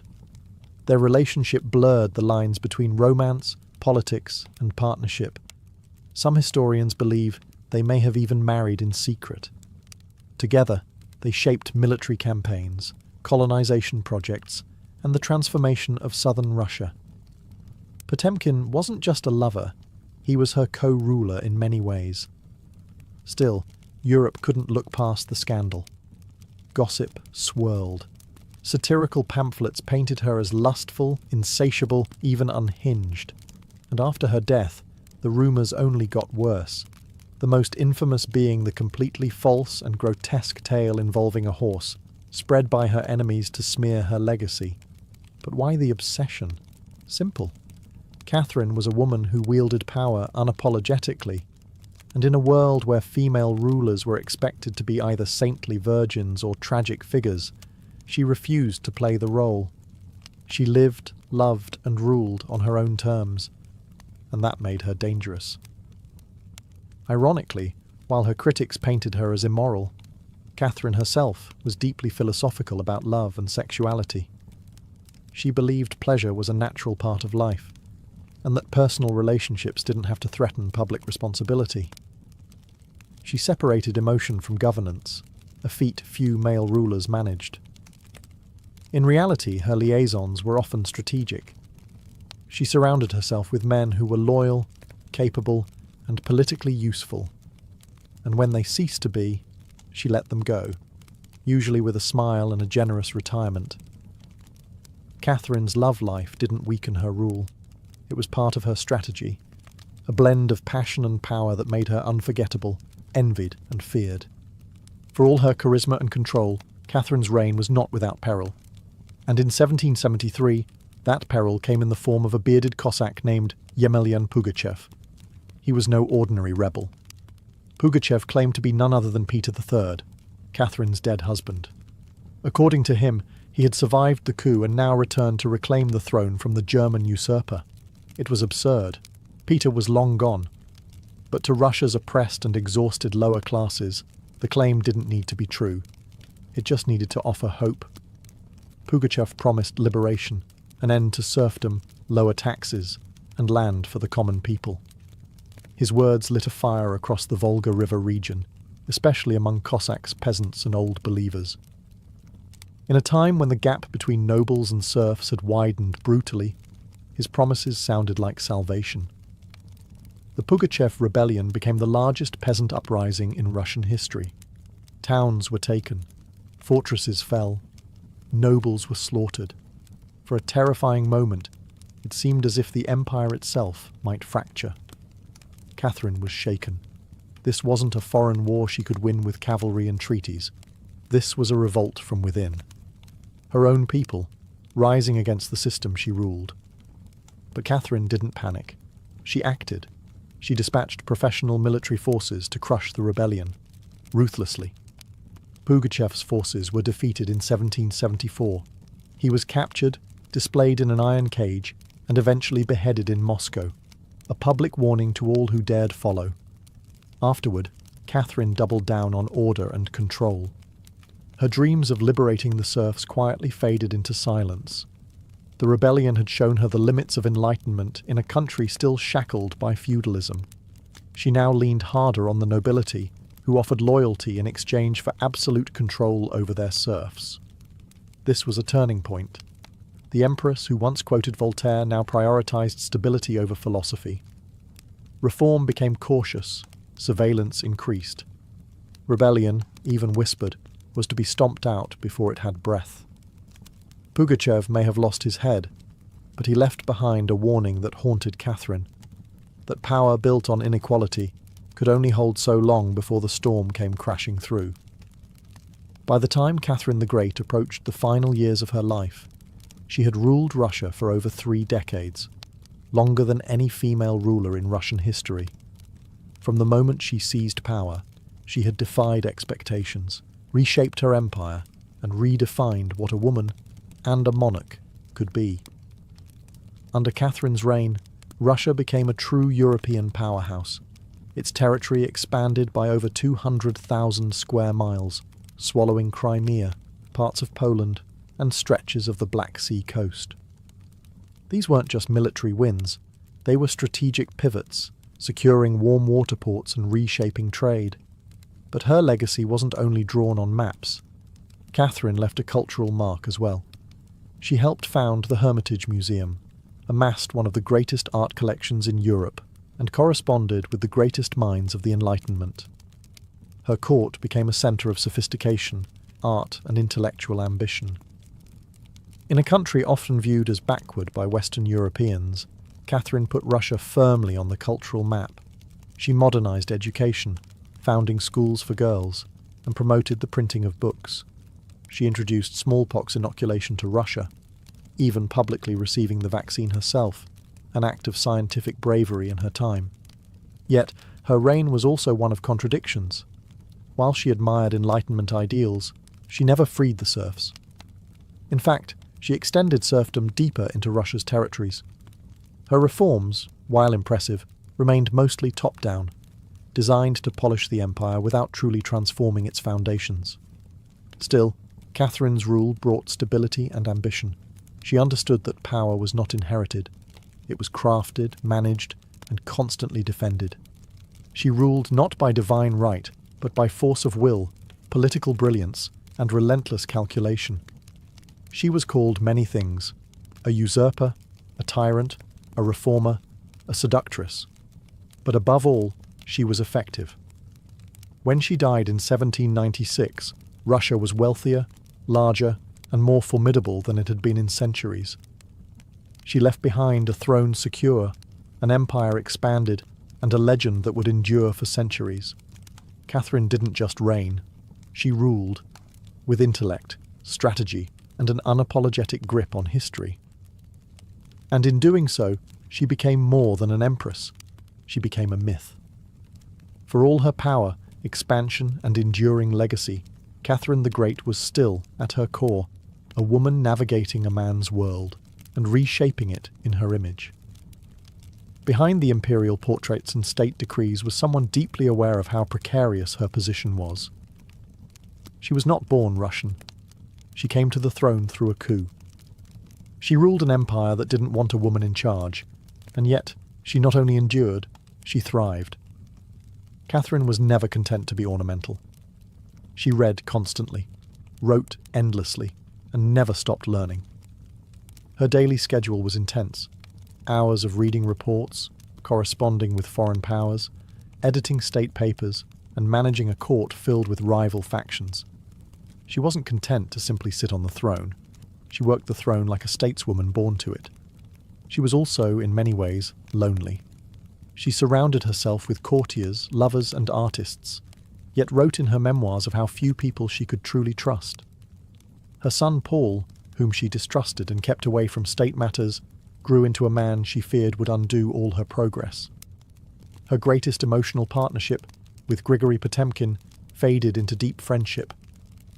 Their relationship blurred the lines between romance, politics, and partnership. Some historians believe they may have even married in secret. Together, they shaped military campaigns, colonization projects, and the transformation of southern Russia. Potemkin wasn't just a lover, he was her co-ruler in many ways. Still, Europe couldn't look past the scandal. Gossip swirled. Satirical pamphlets painted her as lustful, insatiable, even unhinged. And after her death, the rumours only got worse, the most infamous being the completely false and grotesque tale involving a horse, spread by her enemies to smear her legacy. But why the obsession? Simple. Catherine was a woman who wielded power unapologetically, and in a world where female rulers were expected to be either saintly virgins or tragic figures, she refused to play the role. She lived, loved, and ruled on her own terms, and that made her dangerous. Ironically, while her critics painted her as immoral, Catherine herself was deeply philosophical about love and sexuality. She believed pleasure was a natural part of life, and that personal relationships didn't have to threaten public responsibility. She separated emotion from governance, a feat few male rulers managed. In reality, her liaisons were often strategic. She surrounded herself with men who were loyal, capable, and politically useful. And when they ceased to be, she let them go, usually with a smile and a generous retirement. Catherine's love life didn't weaken her rule. It was part of her strategy, a blend of passion and power that made her unforgettable, envied and feared. For all her charisma and control, Catherine's reign was not without peril. And in 1773, that peril came in the form of a bearded Cossack named Yemelyan Pugachev. He was no ordinary rebel. Pugachev claimed to be none other than Peter III, Catherine's dead husband. According to him, he had survived the coup and now returned to reclaim the throne from the German usurper. It was absurd. Peter was long gone. But to Russia's oppressed and exhausted lower classes, the claim didn't need to be true. It just needed to offer hope. Pugachev promised liberation, an end to serfdom, lower taxes, and land for the common people. His words lit a fire across the Volga River region, especially among Cossacks, peasants, and old believers. In a time when the gap between nobles and serfs had widened brutally, his promises sounded like salvation. The Pugachev rebellion became the largest peasant uprising in Russian history. Towns were taken, fortresses fell, Nobles were slaughtered. For a terrifying moment, it seemed as if the empire itself might fracture. Catherine was shaken. This wasn't a foreign war she could win with cavalry and treaties. This was a revolt from within. Her own people, rising against the system she ruled. But Catherine didn't panic. She acted. She dispatched professional military forces to crush the rebellion, ruthlessly. Pugachev's forces were defeated in 1774. He was captured, displayed in an iron cage, and eventually beheaded in Moscow, a public warning to all who dared follow. Afterward, Catherine doubled down on order and control. Her dreams of liberating the serfs quietly faded into silence. The rebellion had shown her the limits of enlightenment in a country still shackled by feudalism. She now leaned harder on the nobility, who offered loyalty in exchange for absolute control over their serfs. This was a turning point. The empress who once quoted Voltaire now prioritized stability over philosophy. Reform became cautious, surveillance increased. Rebellion, even whispered, was to be stomped out before it had breath. Pugachev may have lost his head, but he left behind a warning that haunted Catherine, that power built on inequality could only hold so long before the storm came crashing through. By the time Catherine the Great approached the final years of her life, she had ruled Russia for over 3 decades, longer than any female ruler in Russian history. From the moment she seized power, she had defied expectations, reshaped her empire, and redefined what a woman and a monarch could be. Under Catherine's reign, Russia became a true European powerhouse. Its territory expanded by over 200,000 square miles, swallowing Crimea, parts of Poland, and stretches of the Black Sea coast. These weren't just military wins, they were strategic pivots, securing warm water ports and reshaping trade. But her legacy wasn't only drawn on maps. Catherine left a cultural mark as well. She helped found the Hermitage Museum, amassed one of the greatest art collections in Europe, and corresponded with the greatest minds of the Enlightenment. Her court became a centre of sophistication, art, and intellectual ambition. In a country often viewed as backward by Western Europeans, Catherine put Russia firmly on the cultural map. She modernised education, founding schools for girls, and promoted the printing of books. She introduced smallpox inoculation to Russia, even publicly receiving the vaccine herself, an act of scientific bravery in her time. Yet, her reign was also one of contradictions. While she admired Enlightenment ideals, she never freed the serfs. In fact, she extended serfdom deeper into Russia's territories. Her reforms, while impressive, remained mostly top-down, designed to polish the empire without truly transforming its foundations. Still, Catherine's rule brought stability and ambition. She understood that power was not inherited. It was crafted, managed, and constantly defended. She ruled not by divine right, but by force of will, political brilliance, and relentless calculation. She was called many things: a usurper, a tyrant, a reformer, a seductress. But above all, she was effective. When she died in 1796, Russia was wealthier, larger, and more formidable than it had been in centuries. She left behind a throne secure, an empire expanded, and a legend that would endure for centuries. Catherine didn't just reign, she ruled, with intellect, strategy, and an unapologetic grip on history. And in doing so, she became more than an empress. She became a myth. For all her power, expansion, and enduring legacy, Catherine the Great was still, at her core, a woman navigating a man's world and reshaping it in her image. Behind the imperial portraits and state decrees was someone deeply aware of how precarious her position was. She was not born Russian. She came to the throne through a coup. She ruled an empire that didn't want a woman in charge, and yet she not only endured, she thrived. Catherine was never content to be ornamental. She read constantly, wrote endlessly, and never stopped learning. Her daily schedule was intense. Hours of reading reports, corresponding with foreign powers, editing state papers, and managing a court filled with rival factions. She wasn't content to simply sit on the throne. She worked the throne like a stateswoman born to it. She was also, in many ways, lonely. She surrounded herself with courtiers, lovers, and artists, yet wrote in her memoirs of how few people she could truly trust. Her son Paul, whom she distrusted and kept away from state matters, grew into a man she feared would undo all her progress. Her greatest emotional partnership, with Grigory Potemkin, faded into deep friendship,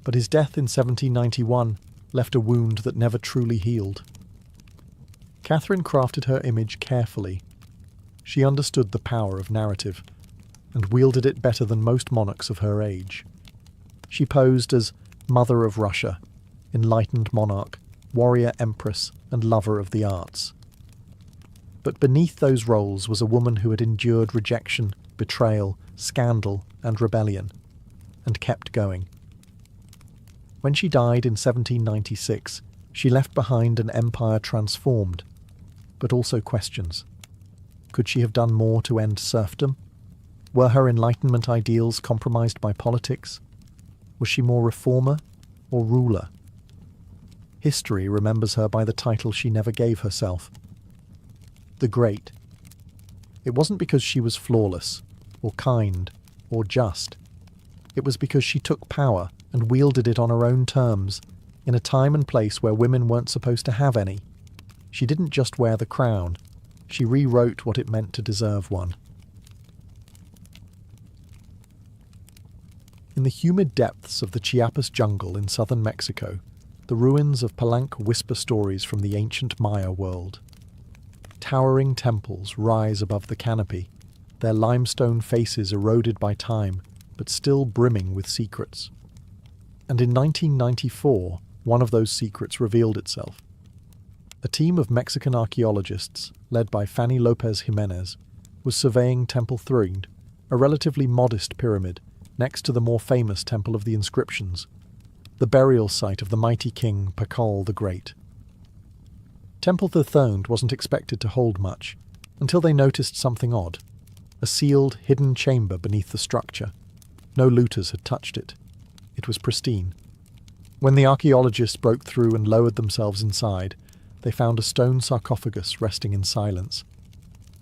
but his death in 1791 left a wound that never truly healed. Catherine crafted her image carefully. She understood the power of narrative, and wielded it better than most monarchs of her age. She posed as Mother of Russia, enlightened monarch, warrior empress, and lover of the arts. But beneath those roles was a woman who had endured rejection, betrayal, scandal, and rebellion, and kept going. When she died in 1796, she left behind an empire transformed, but also questions. Could she have done more to end serfdom? Were her Enlightenment ideals compromised by politics? Was she more reformer or ruler? History remembers her by the title she never gave herself, the Great. It wasn't because she was flawless, or kind, or just. It was because she took power and wielded it on her own terms, in a time and place where women weren't supposed to have any. She didn't just wear the crown, she rewrote what it meant to deserve one. In the humid depths of the Chiapas jungle in southern Mexico, the ruins of Palenque whisper stories from the ancient Maya world. Towering temples rise above the canopy, their limestone faces eroded by time, but still brimming with secrets. And in 1994, one of those secrets revealed itself. A team of Mexican archaeologists, led by Fanny Lopez Jimenez, was surveying Temple Three, a relatively modest pyramid, next to the more famous Temple of the Inscriptions, the burial site of the mighty king Pakal the Great. Temple III wasn't expected to hold much, until they noticed something odd, a sealed, hidden chamber beneath the structure. No looters had touched it. It was pristine. When the archaeologists broke through and lowered themselves inside, they found a stone sarcophagus resting in silence.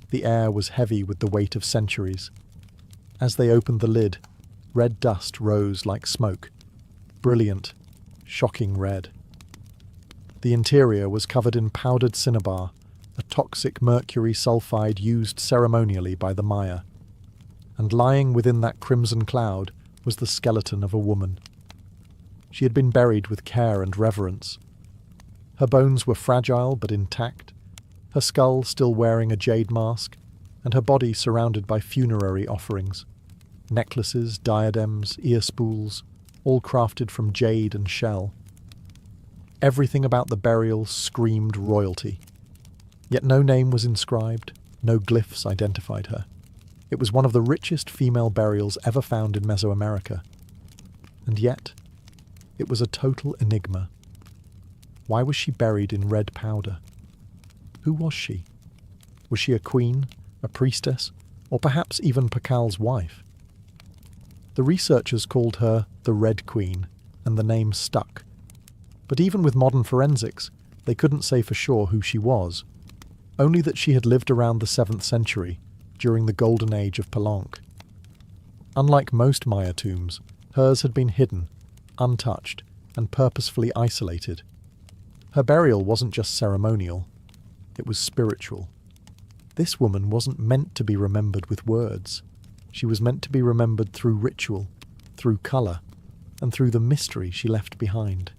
The air was heavy with the weight of centuries. As they opened the lid, red dust rose like smoke. Brilliant, shocking red. The interior was covered in powdered cinnabar, a toxic mercury sulfide used ceremonially by the Maya. And lying within that crimson cloud was the skeleton of a woman. She had been buried with care and reverence. Her bones were fragile but intact, her skull still wearing a jade mask, and her body surrounded by funerary offerings. Necklaces, diadems, ear spools, all crafted from jade and shell. Everything about the burial screamed royalty. Yet no name was inscribed, no glyphs identified her. It was one of the richest female burials ever found in Mesoamerica. And yet, it was a total enigma. Why was she buried in red powder? Who was she? Was she a queen, a priestess, or perhaps even Pakal's wife? The researchers called her the Red Queen, and the name stuck. But even with modern forensics, they couldn't say for sure who she was, only that she had lived around the 7th century, during the golden age of Palenque. Unlike most Maya tombs, hers had been hidden, untouched, and purposefully isolated. Her burial wasn't just ceremonial, it was spiritual. This woman wasn't meant to be remembered with words. She was meant to be remembered through ritual, through colour, and through the mystery she left behind.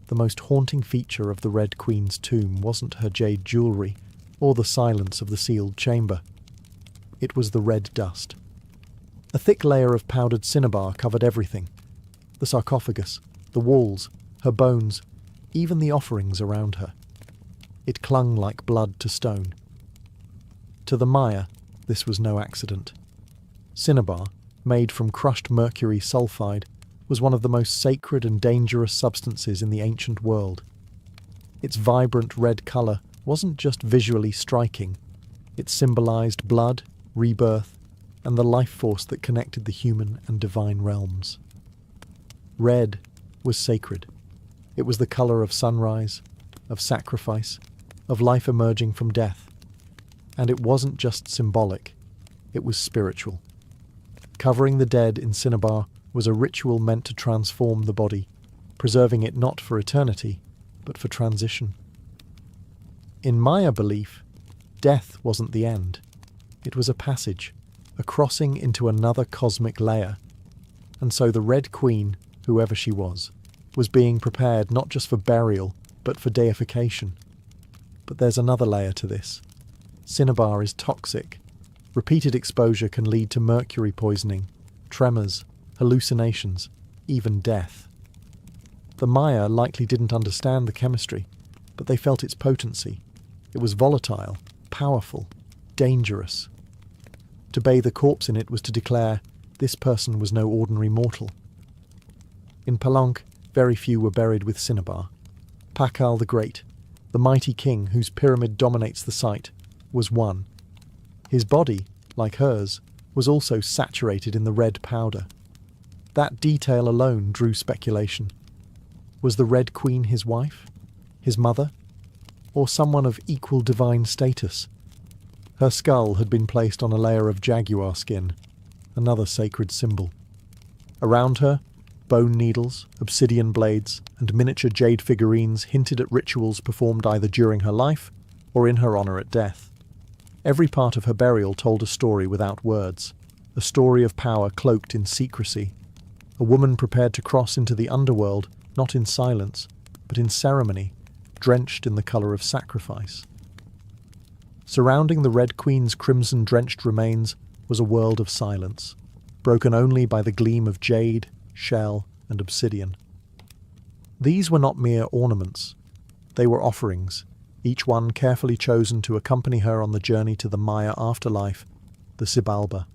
The most haunting feature of the Red Queen's tomb wasn't her jade jewellery, or the silence of the sealed chamber. It was the red dust. A thick layer of powdered cinnabar covered everything. The sarcophagus, the walls, her bones, even the offerings around her. It clung like blood to stone. To the Maya, this was no accident. Cinnabar, made from crushed mercury sulfide, was one of the most sacred and dangerous substances in the ancient world. Its vibrant red colour wasn't just visually striking, it symbolised blood, rebirth, and the life force that connected the human and divine realms. Red was sacred. It was the colour of sunrise, of sacrifice, of life emerging from death. And it wasn't just symbolic, it was spiritual. Covering the dead in cinnabar was a ritual meant to transform the body, preserving it not for eternity, but for transition. In Maya belief, death wasn't the end. It was a passage, a crossing into another cosmic layer. And so the Red Queen, whoever she was being prepared not just for burial, but for deification. But there's another layer to this. Cinnabar is toxic. Repeated exposure can lead to mercury poisoning, tremors, hallucinations, even death. The Maya likely didn't understand the chemistry, but they felt its potency. It was volatile, powerful, dangerous. To bathe a corpse in it was to declare this person was no ordinary mortal. In Palenque, very few were buried with cinnabar. Pakal the Great, the mighty king whose pyramid dominates the site, was one. His body, like hers, was also saturated in the red powder. That detail alone drew speculation. Was the Red Queen his wife? His mother? Or someone of equal divine status? Her skull had been placed on a layer of jaguar skin, another sacred symbol. Around her, bone needles, obsidian blades, and miniature jade figurines hinted at rituals performed either during her life or in her honour at death. Every part of her burial told a story without words, a story of power cloaked in secrecy, a woman prepared to cross into the underworld, not in silence, but in ceremony, drenched in the colour of sacrifice. Surrounding the Red Queen's crimson-drenched remains was a world of silence, broken only by the gleam of jade, shell, and obsidian. These were not mere ornaments. They were offerings, each one carefully chosen to accompany her on the journey to the Maya afterlife, the Xibalba.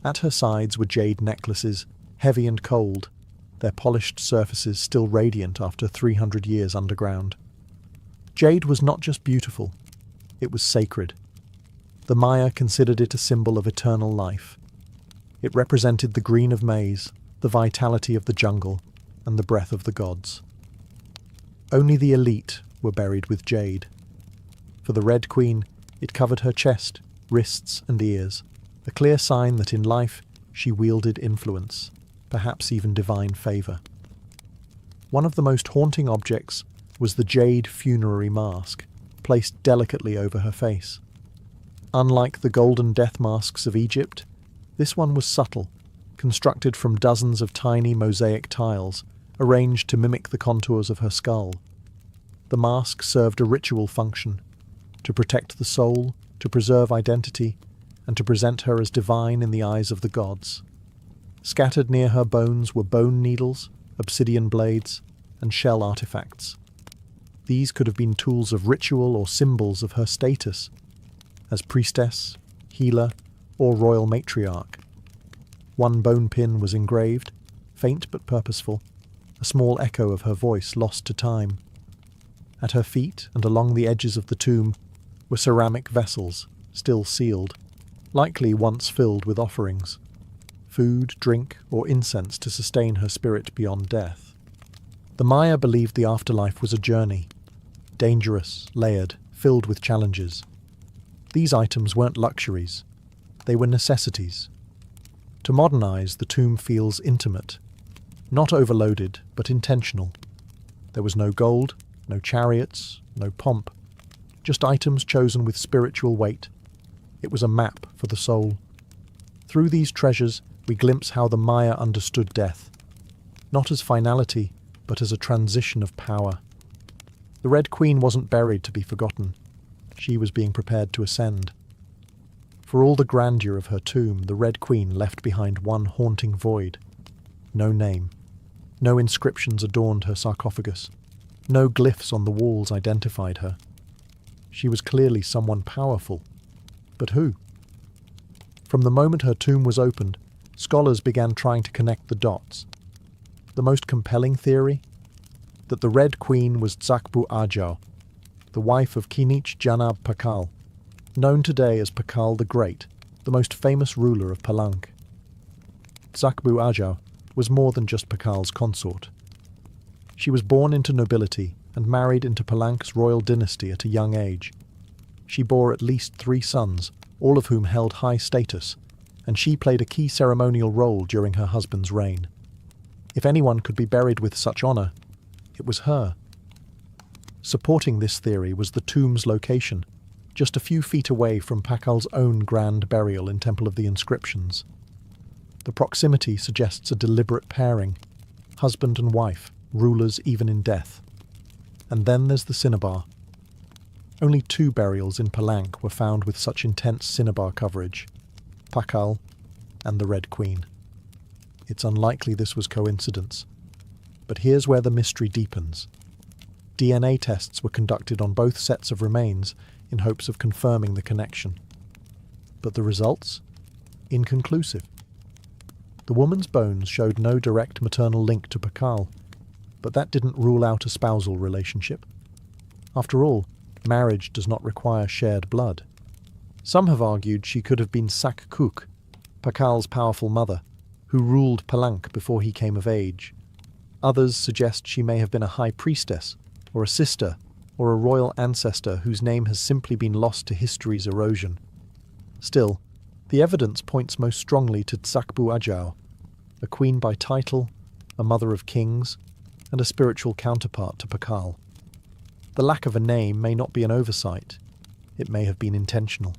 At her sides were jade necklaces, heavy and cold, their polished surfaces still radiant after 300 years underground. Jade was not just beautiful, it was sacred. The Maya considered it a symbol of eternal life. It represented the green of maize, the vitality of the jungle, and the breath of the gods. Only the elite were buried with jade. For the Red Queen, it covered her chest, wrists, and ears, a clear sign that in life she wielded influence, perhaps even divine favour. One of the most haunting objects was the jade funerary mask, placed delicately over her face. Unlike the golden death masks of Egypt, this one was subtle, constructed from dozens of tiny mosaic tiles, arranged to mimic the contours of her skull. The mask served a ritual function, to protect the soul, to preserve identity, and to present her as divine in the eyes of the gods. Scattered near her bones were bone needles, obsidian blades, and shell artifacts. These could have been tools of ritual or symbols of her status, as priestess, healer, or royal matriarch. One bone pin was engraved, faint but purposeful, a small echo of her voice lost to time. At her feet and along the edges of the tomb were ceramic vessels, still sealed, likely once filled with offerings, food, drink, or incense to sustain her spirit beyond death. The Maya believed the afterlife was a journey, dangerous, layered, filled with challenges. These items weren't luxuries, they were necessities. To modernize, the tomb feels intimate, not overloaded, but intentional. There was no gold, no chariots, no pomp, just items chosen with spiritual weight. It was a map for the soul. Through these treasures, we glimpse how the Maya understood death, not as finality, but as a transition of power. The Red Queen wasn't buried to be forgotten. She was being prepared to ascend. For all the grandeur of her tomb, the Red Queen left behind one haunting void. No name. No inscriptions adorned her sarcophagus. No glyphs on the walls identified her. She was clearly someone powerful. But who? From the moment her tomb was opened, scholars began trying to connect the dots. The most compelling theory? That the Red Queen was Zakbu Ajau, the wife of Kinich Janab Pakal, known today as Pakal the Great, the most famous ruler of Palenque. Zakbu Ajau was more than just Pakal's consort. She was born into nobility and married into Palank's royal dynasty at a young age. She bore at least 3 sons, all of whom held high status, and she played a key ceremonial role during her husband's reign. If anyone could be buried with such honour, it was her. Supporting this theory was the tomb's location, just a few feet away from Pakal's own grand burial in Temple of the Inscriptions. The proximity suggests a deliberate pairing, husband and wife, rulers even in death. And then there's the cinnabar. Only 2 burials in Palank were found with such intense cinnabar coverage, Pakal and the Red Queen. It's unlikely this was coincidence. But here's where the mystery deepens. DNA tests were conducted on both sets of remains in hopes of confirming the connection. But the results? Inconclusive. The woman's bones showed no direct maternal link to Pakal, but that didn't rule out a spousal relationship. After all, marriage does not require shared blood. Some have argued she could have been Sakkuk, Pakal's powerful mother, who ruled Palank before he came of age. Others suggest she may have been a high priestess, or a sister, or a royal ancestor whose name has simply been lost to history's erosion. Still, the evidence points most strongly to Tsakbu Ajau, a queen by title, a mother of kings, and a spiritual counterpart to Pakal. The lack of a name may not be an oversight. It may have been intentional.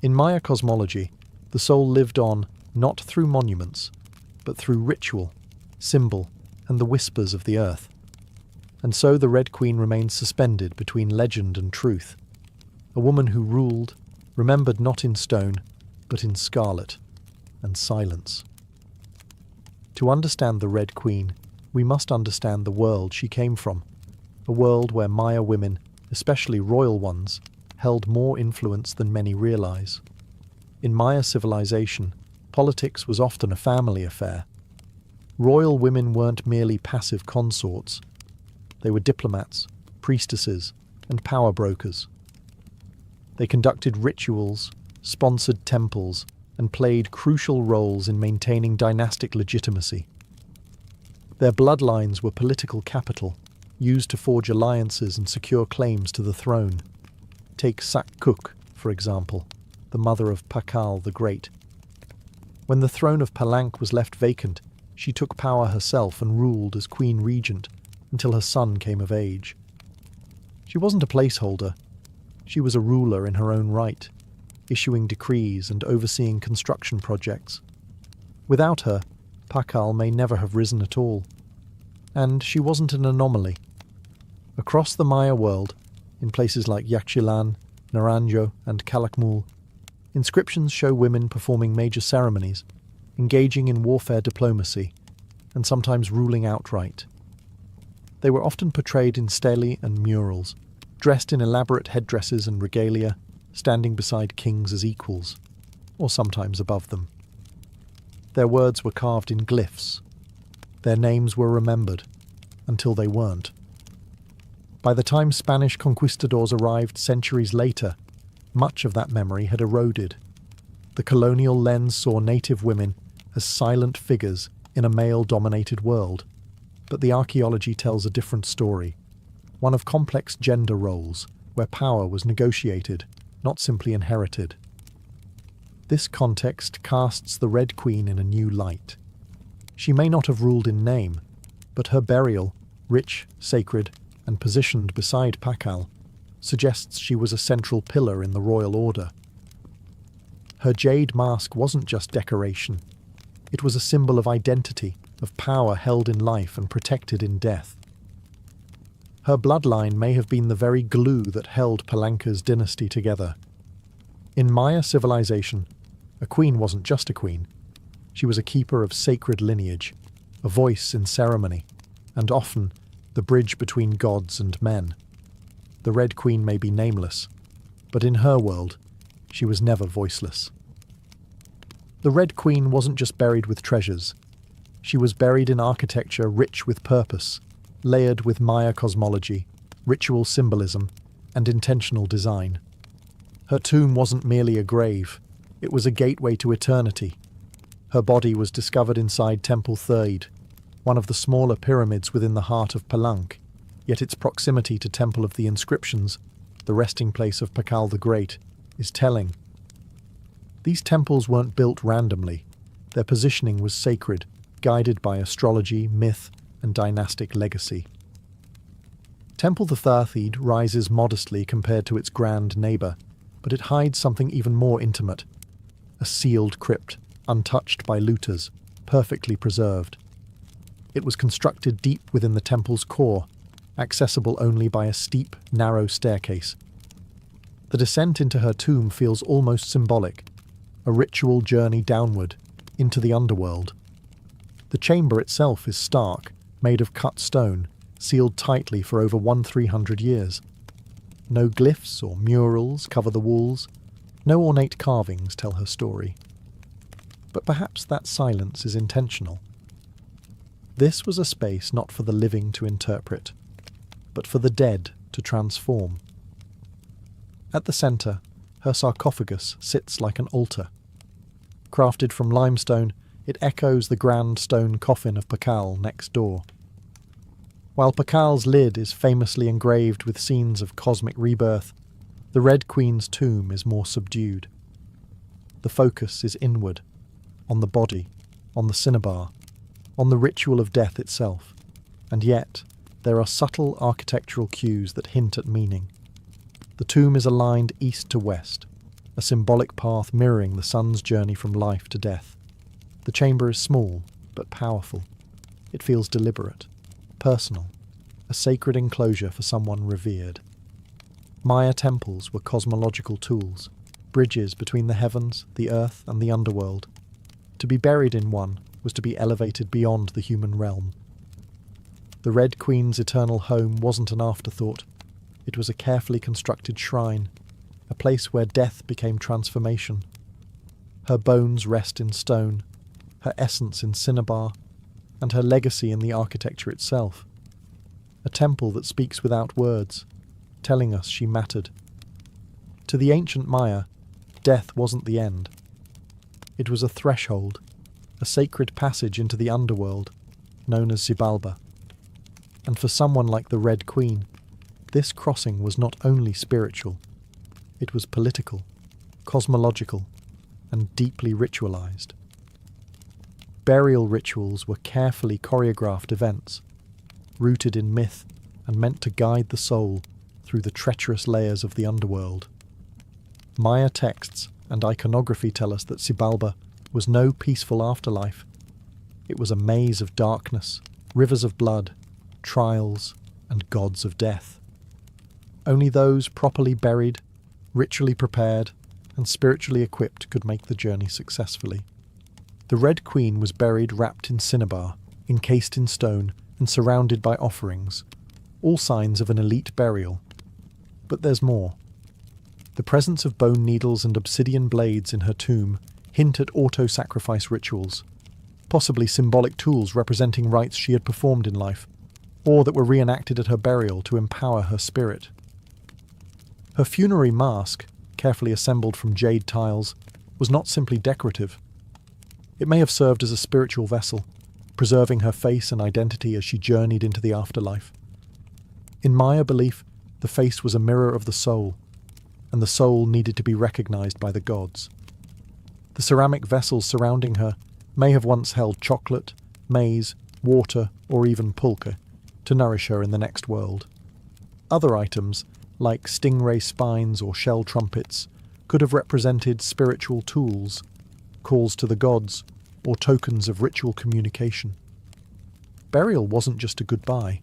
In Maya cosmology, the soul lived on not through monuments, but through ritual, symbol, and the whispers of the earth. And so the Red Queen remains suspended between legend and truth, a woman who ruled, remembered not in stone, but in scarlet and silence. To understand the Red Queen, we must understand the world she came from, a world where Maya women, especially royal ones, held more influence than many realize. In Maya civilization, politics was often a family affair. Royal women weren't merely passive consorts. They were diplomats, priestesses, and power brokers. They conducted rituals, sponsored temples, and played crucial roles in maintaining dynastic legitimacy. Their bloodlines were political capital, used to forge alliances and secure claims to the throne. Take Sakkuk, for example, the mother of Pakal the Great. When the throne of Palank was left vacant, she took power herself and ruled as queen regent until her son came of age. She wasn't a placeholder. She was a ruler in her own right, issuing decrees and overseeing construction projects. Without her, Pakal may never have risen at all. And she wasn't an anomaly. Across the Maya world, in places like Yaxchilan, Naranjo, and Calakmul, inscriptions show women performing major ceremonies, engaging in warfare diplomacy, and sometimes ruling outright. They were often portrayed in stelae and murals, dressed in elaborate headdresses and regalia, standing beside kings as equals, or sometimes above them. Their words were carved in glyphs. Their names were remembered, until they weren't. By the time Spanish conquistadors arrived centuries later, much of that memory had eroded. The colonial lens saw native women as silent figures in a male-dominated world, but the archaeology tells a different story, one of complex gender roles, where power was negotiated, not simply inherited. This context casts the Red Queen in a new light. She may not have ruled in name, but her burial, rich, sacred, and positioned beside Pakal, suggests she was a central pillar in the royal order. Her jade mask wasn't just decoration. It was a symbol of identity, of power held in life and protected in death. Her bloodline may have been the very glue that held Palanka's dynasty together. In Maya civilization, a queen wasn't just a queen. She was a keeper of sacred lineage, a voice in ceremony, and often the bridge between gods and men. The Red Queen may be nameless, but in her world, she was never voiceless. The Red Queen wasn't just buried with treasures. She was buried in architecture rich with purpose, layered with Maya cosmology, ritual symbolism, and intentional design. Her tomb wasn't merely a grave, it was a gateway to eternity. Her body was discovered inside Temple Third, one of the smaller pyramids within the heart of Palenque, yet its proximity to Temple of the Inscriptions, the resting place of Pakal the Great, is telling. These temples weren't built randomly. Their positioning was sacred, guided by astrology, myth, and dynastic legacy. Temple the Thirthiid rises modestly compared to its grand neighbour, but it hides something even more intimate. A sealed crypt, untouched by looters, perfectly preserved. It was constructed deep within the temple's core, accessible only by a steep, narrow staircase. The descent into her tomb feels almost symbolic, a ritual journey downward, into the underworld. The chamber itself is stark, made of cut stone, sealed tightly for over 300 years. No glyphs or murals cover the walls, no ornate carvings tell her story. But perhaps that silence is intentional. This was a space not for the living to interpret, but for the dead to transform. At the centre, her sarcophagus sits like an altar. Crafted from limestone, it echoes the grand stone coffin of Pakal next door. While Pakal's lid is famously engraved with scenes of cosmic rebirth, the Red Queen's tomb is more subdued. The focus is inward, on the body, on the cinnabar, on the ritual of death itself, and yet there are subtle architectural cues that hint at meaning. The tomb is aligned east to west, a symbolic path mirroring the sun's journey from life to death. The chamber is small, but powerful. It feels deliberate, personal, a sacred enclosure for someone revered. Maya temples were cosmological tools, bridges between the heavens, the earth, and the underworld. To be buried in one was to be elevated beyond the human realm. The Red Queen's eternal home wasn't an afterthought. It was a carefully constructed shrine, a place where death became transformation. Her bones rest in stone, her essence in cinnabar, and her legacy in the architecture itself. A temple that speaks without words, telling us she mattered. To the ancient Maya, death wasn't the end. It was a threshold, a sacred passage into the underworld, known as Xibalba. And for someone like the Red Queen, this crossing was not only spiritual, it was political, cosmological, and deeply ritualized. Burial rituals were carefully choreographed events, rooted in myth and meant to guide the soul through the treacherous layers of the underworld. Maya texts and iconography tell us that Xibalba was no peaceful afterlife. It was a maze of darkness, rivers of blood, trials, and gods of death. Only those properly buried, ritually prepared, and spiritually equipped could make the journey successfully. The Red Queen was buried wrapped in cinnabar, encased in stone, and surrounded by offerings, all signs of an elite burial. But there's more. The presence of bone needles and obsidian blades in her tomb hint at auto-sacrifice rituals, possibly symbolic tools representing rites she had performed in life, or that were reenacted at her burial to empower her spirit. Her funerary mask, carefully assembled from jade tiles, was not simply decorative. It may have served as a spiritual vessel, preserving her face and identity as she journeyed into the afterlife. In Maya belief, the face was a mirror of the soul, and the soul needed to be recognized by the gods. The ceramic vessels surrounding her may have once held chocolate, maize, water, or even pulque, to nourish her in the next world. Other items, like stingray spines or shell trumpets, could have represented spiritual tools, calls to the gods, or tokens of ritual communication. Burial wasn't just a goodbye.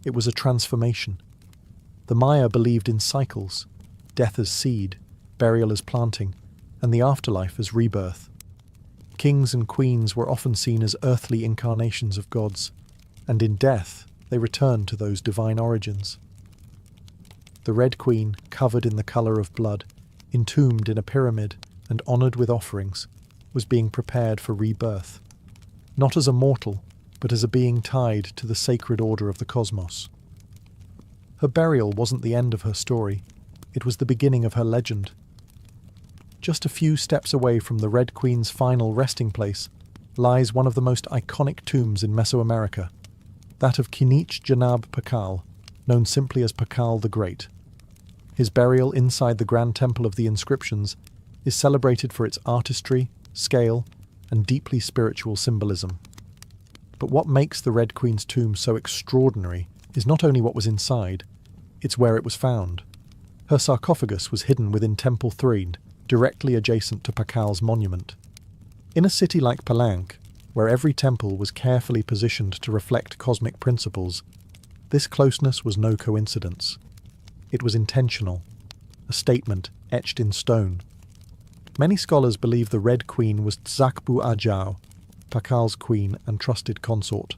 It was a transformation. The Maya believed in cycles, death as seed, burial as planting, and the afterlife as rebirth. Kings and queens were often seen as earthly incarnations of gods, and in death they returned to those divine origins. The Red Queen, covered in the colour of blood, entombed in a pyramid and honoured with offerings, was being prepared for rebirth, not as a mortal, but as a being tied to the sacred order of the cosmos. Her burial wasn't the end of her story, it was the beginning of her legend. Just a few steps away from the Red Queen's final resting place, lies one of the most iconic tombs in Mesoamerica, that of Kinich Janab Pakal, known simply as Pakal the Great. His burial inside the Grand Temple of the Inscriptions is celebrated for its artistry, scale, and deeply spiritual symbolism. But what makes the Red Queen's tomb so extraordinary is not only what was inside, it's where it was found. Her sarcophagus was hidden within Temple 3, directly adjacent to Pakal's monument. In a city like Palenque, where every temple was carefully positioned to reflect cosmic principles, this closeness was no coincidence. It was intentional, a statement etched in stone. Many scholars believe the Red Queen was Tzakbu Ajao, Pakal's queen and trusted consort.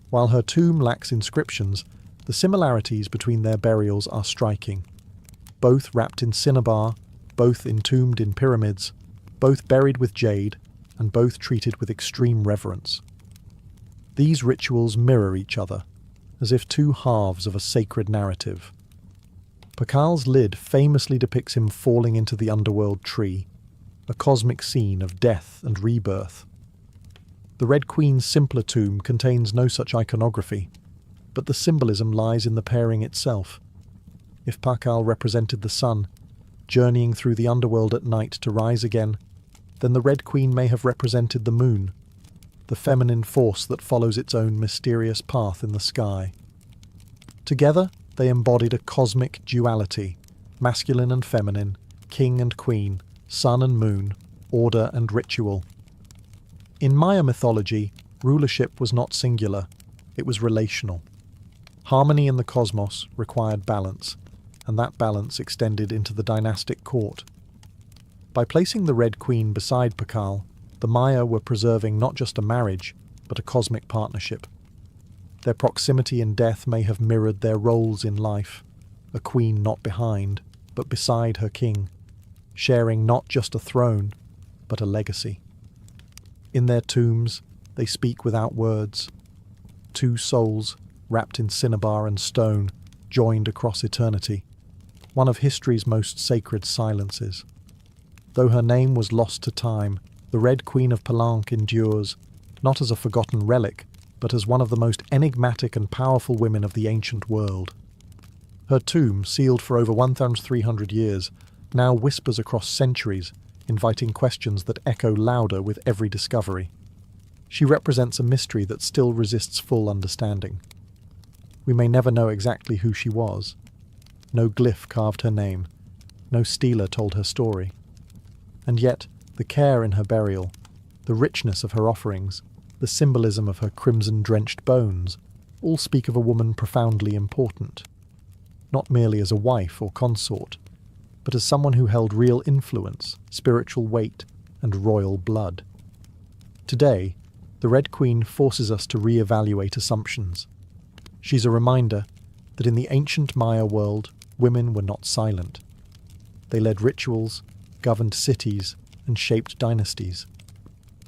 While her tomb lacks inscriptions, the similarities between their burials are striking. Both wrapped in cinnabar, both entombed in pyramids, both buried with jade, and both treated with extreme reverence. These rituals mirror each other, as if two halves of a sacred narrative. Pakal's lid famously depicts him falling into the underworld tree, a cosmic scene of death and rebirth. The Red Queen's simpler tomb contains no such iconography, but the symbolism lies in the pairing itself. If Pakal represented the sun, journeying through the underworld at night to rise again, then the Red Queen may have represented the moon, the feminine force that follows its own mysterious path in the sky. Together, they embodied a cosmic duality, masculine and feminine, king and queen, sun and moon, order and ritual. In Maya mythology, rulership was not singular, it was relational. Harmony in the cosmos required balance, and that balance extended into the dynastic court. By placing the Red Queen beside Pakal, the Maya were preserving not just a marriage, but a cosmic partnership. Their proximity in death may have mirrored their roles in life, a queen not behind, but beside her king, sharing not just a throne, but a legacy. In their tombs, they speak without words. Two souls, wrapped in cinnabar and stone, joined across eternity, one of history's most sacred silences. Though her name was lost to time, the Red Queen of Palenque endures, not as a forgotten relic, but as one of the most enigmatic and powerful women of the ancient world. Her tomb, sealed for over 1,300 years, now whispers across centuries, inviting questions that echo louder with every discovery. She represents a mystery that still resists full understanding. We may never know exactly who she was. No glyph carved her name. No stela told her story. And yet, the care in her burial, the richness of her offerings, the symbolism of her crimson-drenched bones, all speak of a woman profoundly important. Not merely as a wife or consort, but as someone who held real influence, spiritual weight, and royal blood. Today, the Red Queen forces us to re-evaluate assumptions. She's a reminder that in the ancient Maya world, women were not silent. They led rituals, governed cities, and shaped dynasties.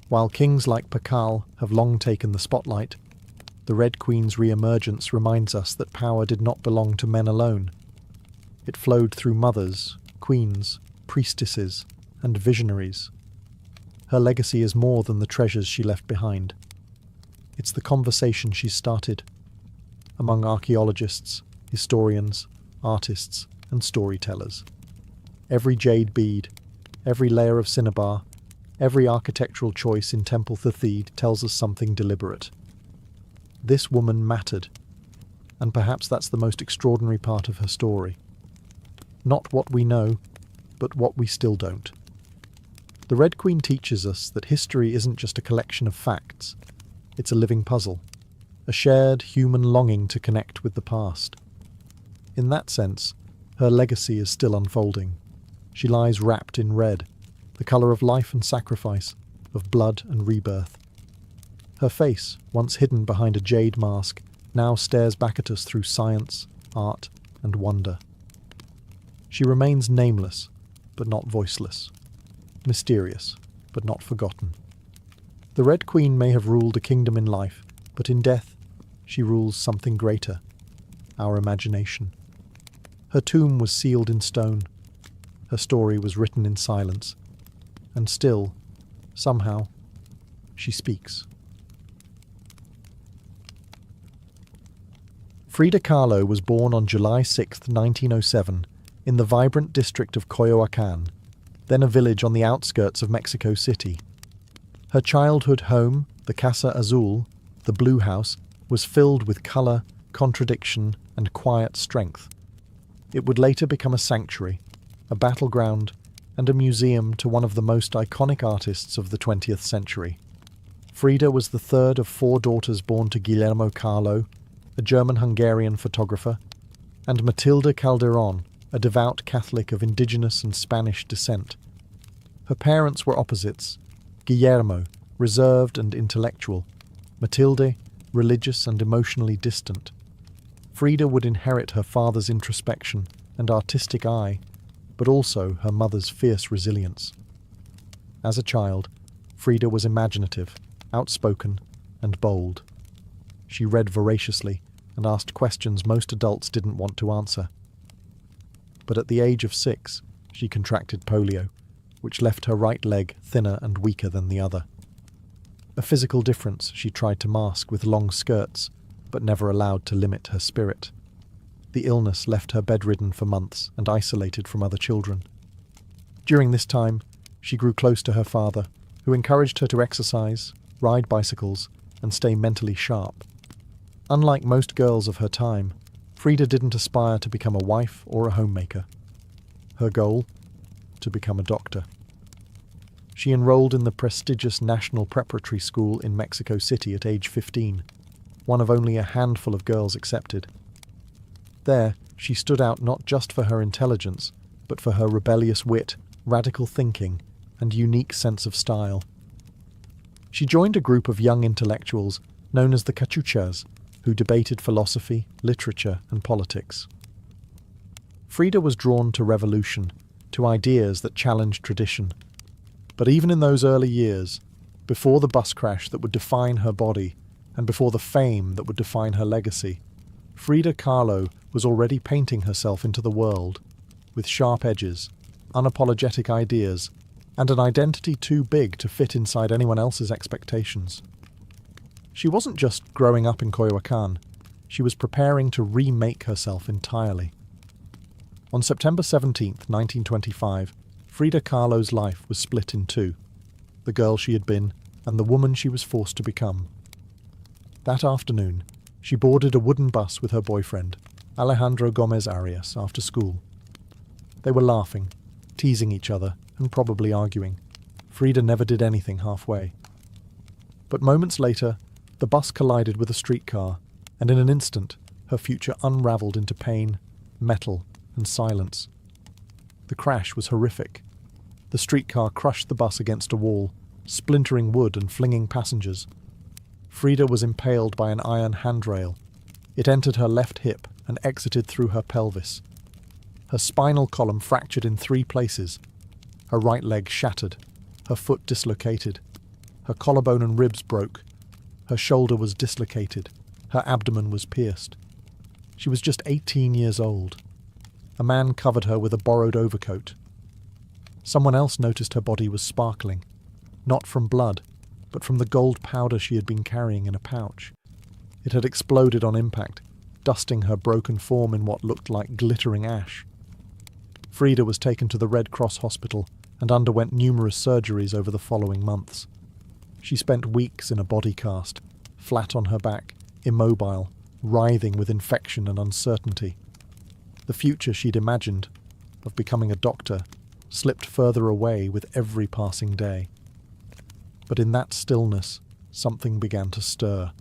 While kings like Pakal have long taken the spotlight, the Red Queen's re-emergence reminds us that power did not belong to men alone. It flowed through mothers, queens, priestesses, and visionaries. Her legacy is more than the treasures she left behind. It's the conversation she started, among archaeologists, historians, artists, and storytellers. Every jade bead, every layer of cinnabar, every architectural choice in Temple Thathid tells us something deliberate. This woman mattered, and perhaps that's the most extraordinary part of her story. Not what we know, but what we still don't. The Red Queen teaches us that history isn't just a collection of facts, it's a living puzzle, a shared human longing to connect with the past. In that sense, her legacy is still unfolding. She lies wrapped in red, the colour of life and sacrifice, of blood and rebirth. Her face, once hidden behind a jade mask, now stares back at us through science, art, and wonder. She remains nameless, but not voiceless. Mysterious, but not forgotten. The Red Queen may have ruled a kingdom in life, but in death, she rules something greater, our imagination. Her tomb was sealed in stone. Her story was written in silence. And still, somehow, she speaks. Frida Kahlo was born on July 6, 1907, in the vibrant district of Coyoacán, then a village on the outskirts of Mexico City. Her childhood home, the Casa Azul, the Blue House, was filled with colour, contradiction, and quiet strength. It would later become a sanctuary, a battleground, and a museum to one of the most iconic artists of the 20th century. Frida was the third of 4 daughters born to Guillermo Kahlo, a German-Hungarian photographer, and Matilde Calderón, a devout Catholic of indigenous and Spanish descent. Her parents were opposites: Guillermo, reserved and intellectual; Matilde, religious and emotionally distant. Frida would inherit her father's introspection and artistic eye, but also her mother's fierce resilience. As a child, Frida was imaginative, outspoken, and bold. She read voraciously and asked questions most adults didn't want to answer. But at the age of 6, she contracted polio, which left her right leg thinner and weaker than the other. A physical difference she tried to mask with long skirts, but never allowed to limit her spirit. The illness left her bedridden for months and isolated from other children. During this time, she grew close to her father, who encouraged her to exercise, ride bicycles, and stay mentally sharp. Unlike most girls of her time, Frida didn't aspire to become a wife or a homemaker. Her goal? To become a doctor. She enrolled in the prestigious National Preparatory School in Mexico City at age 15, one of only a handful of girls accepted. There, she stood out not just for her intelligence, but for her rebellious wit, radical thinking, and unique sense of style. She joined a group of young intellectuals known as the Cachuchas, who debated philosophy, literature, and politics. Frida was drawn to revolution, to ideas that challenged tradition. But even in those early years, before the bus crash that would define her body, and before the fame that would define her legacy, Frida Kahlo was already painting herself into the world, with sharp edges, unapologetic ideas, and an identity too big to fit inside anyone else's expectations. She wasn't just growing up in Coyoacán, she was preparing to remake herself entirely. On September 17, 1925, Frida Kahlo's life was split in two: the girl she had been and the woman she was forced to become. That afternoon, she boarded a wooden bus with her boyfriend, Alejandro Gomez Arias, after school. They were laughing, teasing each other, and probably arguing. Frida never did anything halfway. But moments later, the bus collided with a streetcar, and in an instant, her future unravelled into pain, metal, and silence. The crash was horrific. The streetcar crushed the bus against a wall, splintering wood and flinging passengers. Frida was impaled by an iron handrail. It entered her left hip and exited through her pelvis. Her spinal column fractured in 3 places. Her right leg shattered, her foot dislocated. Her collarbone and ribs broke. Her shoulder was dislocated. Her abdomen was pierced. She was just 18 years old. A man covered her with a borrowed overcoat. Someone else noticed her body was sparkling, not from blood, but from the gold powder she had been carrying in a pouch. It had exploded on impact, dusting her broken form in what looked like glittering ash. Frida was taken to the Red Cross hospital and underwent numerous surgeries over the following months. She spent weeks in a body cast, flat on her back, immobile, writhing with infection and uncertainty. The future she'd imagined, of becoming a doctor, slipped further away with every passing day. But in that stillness, something began to stir.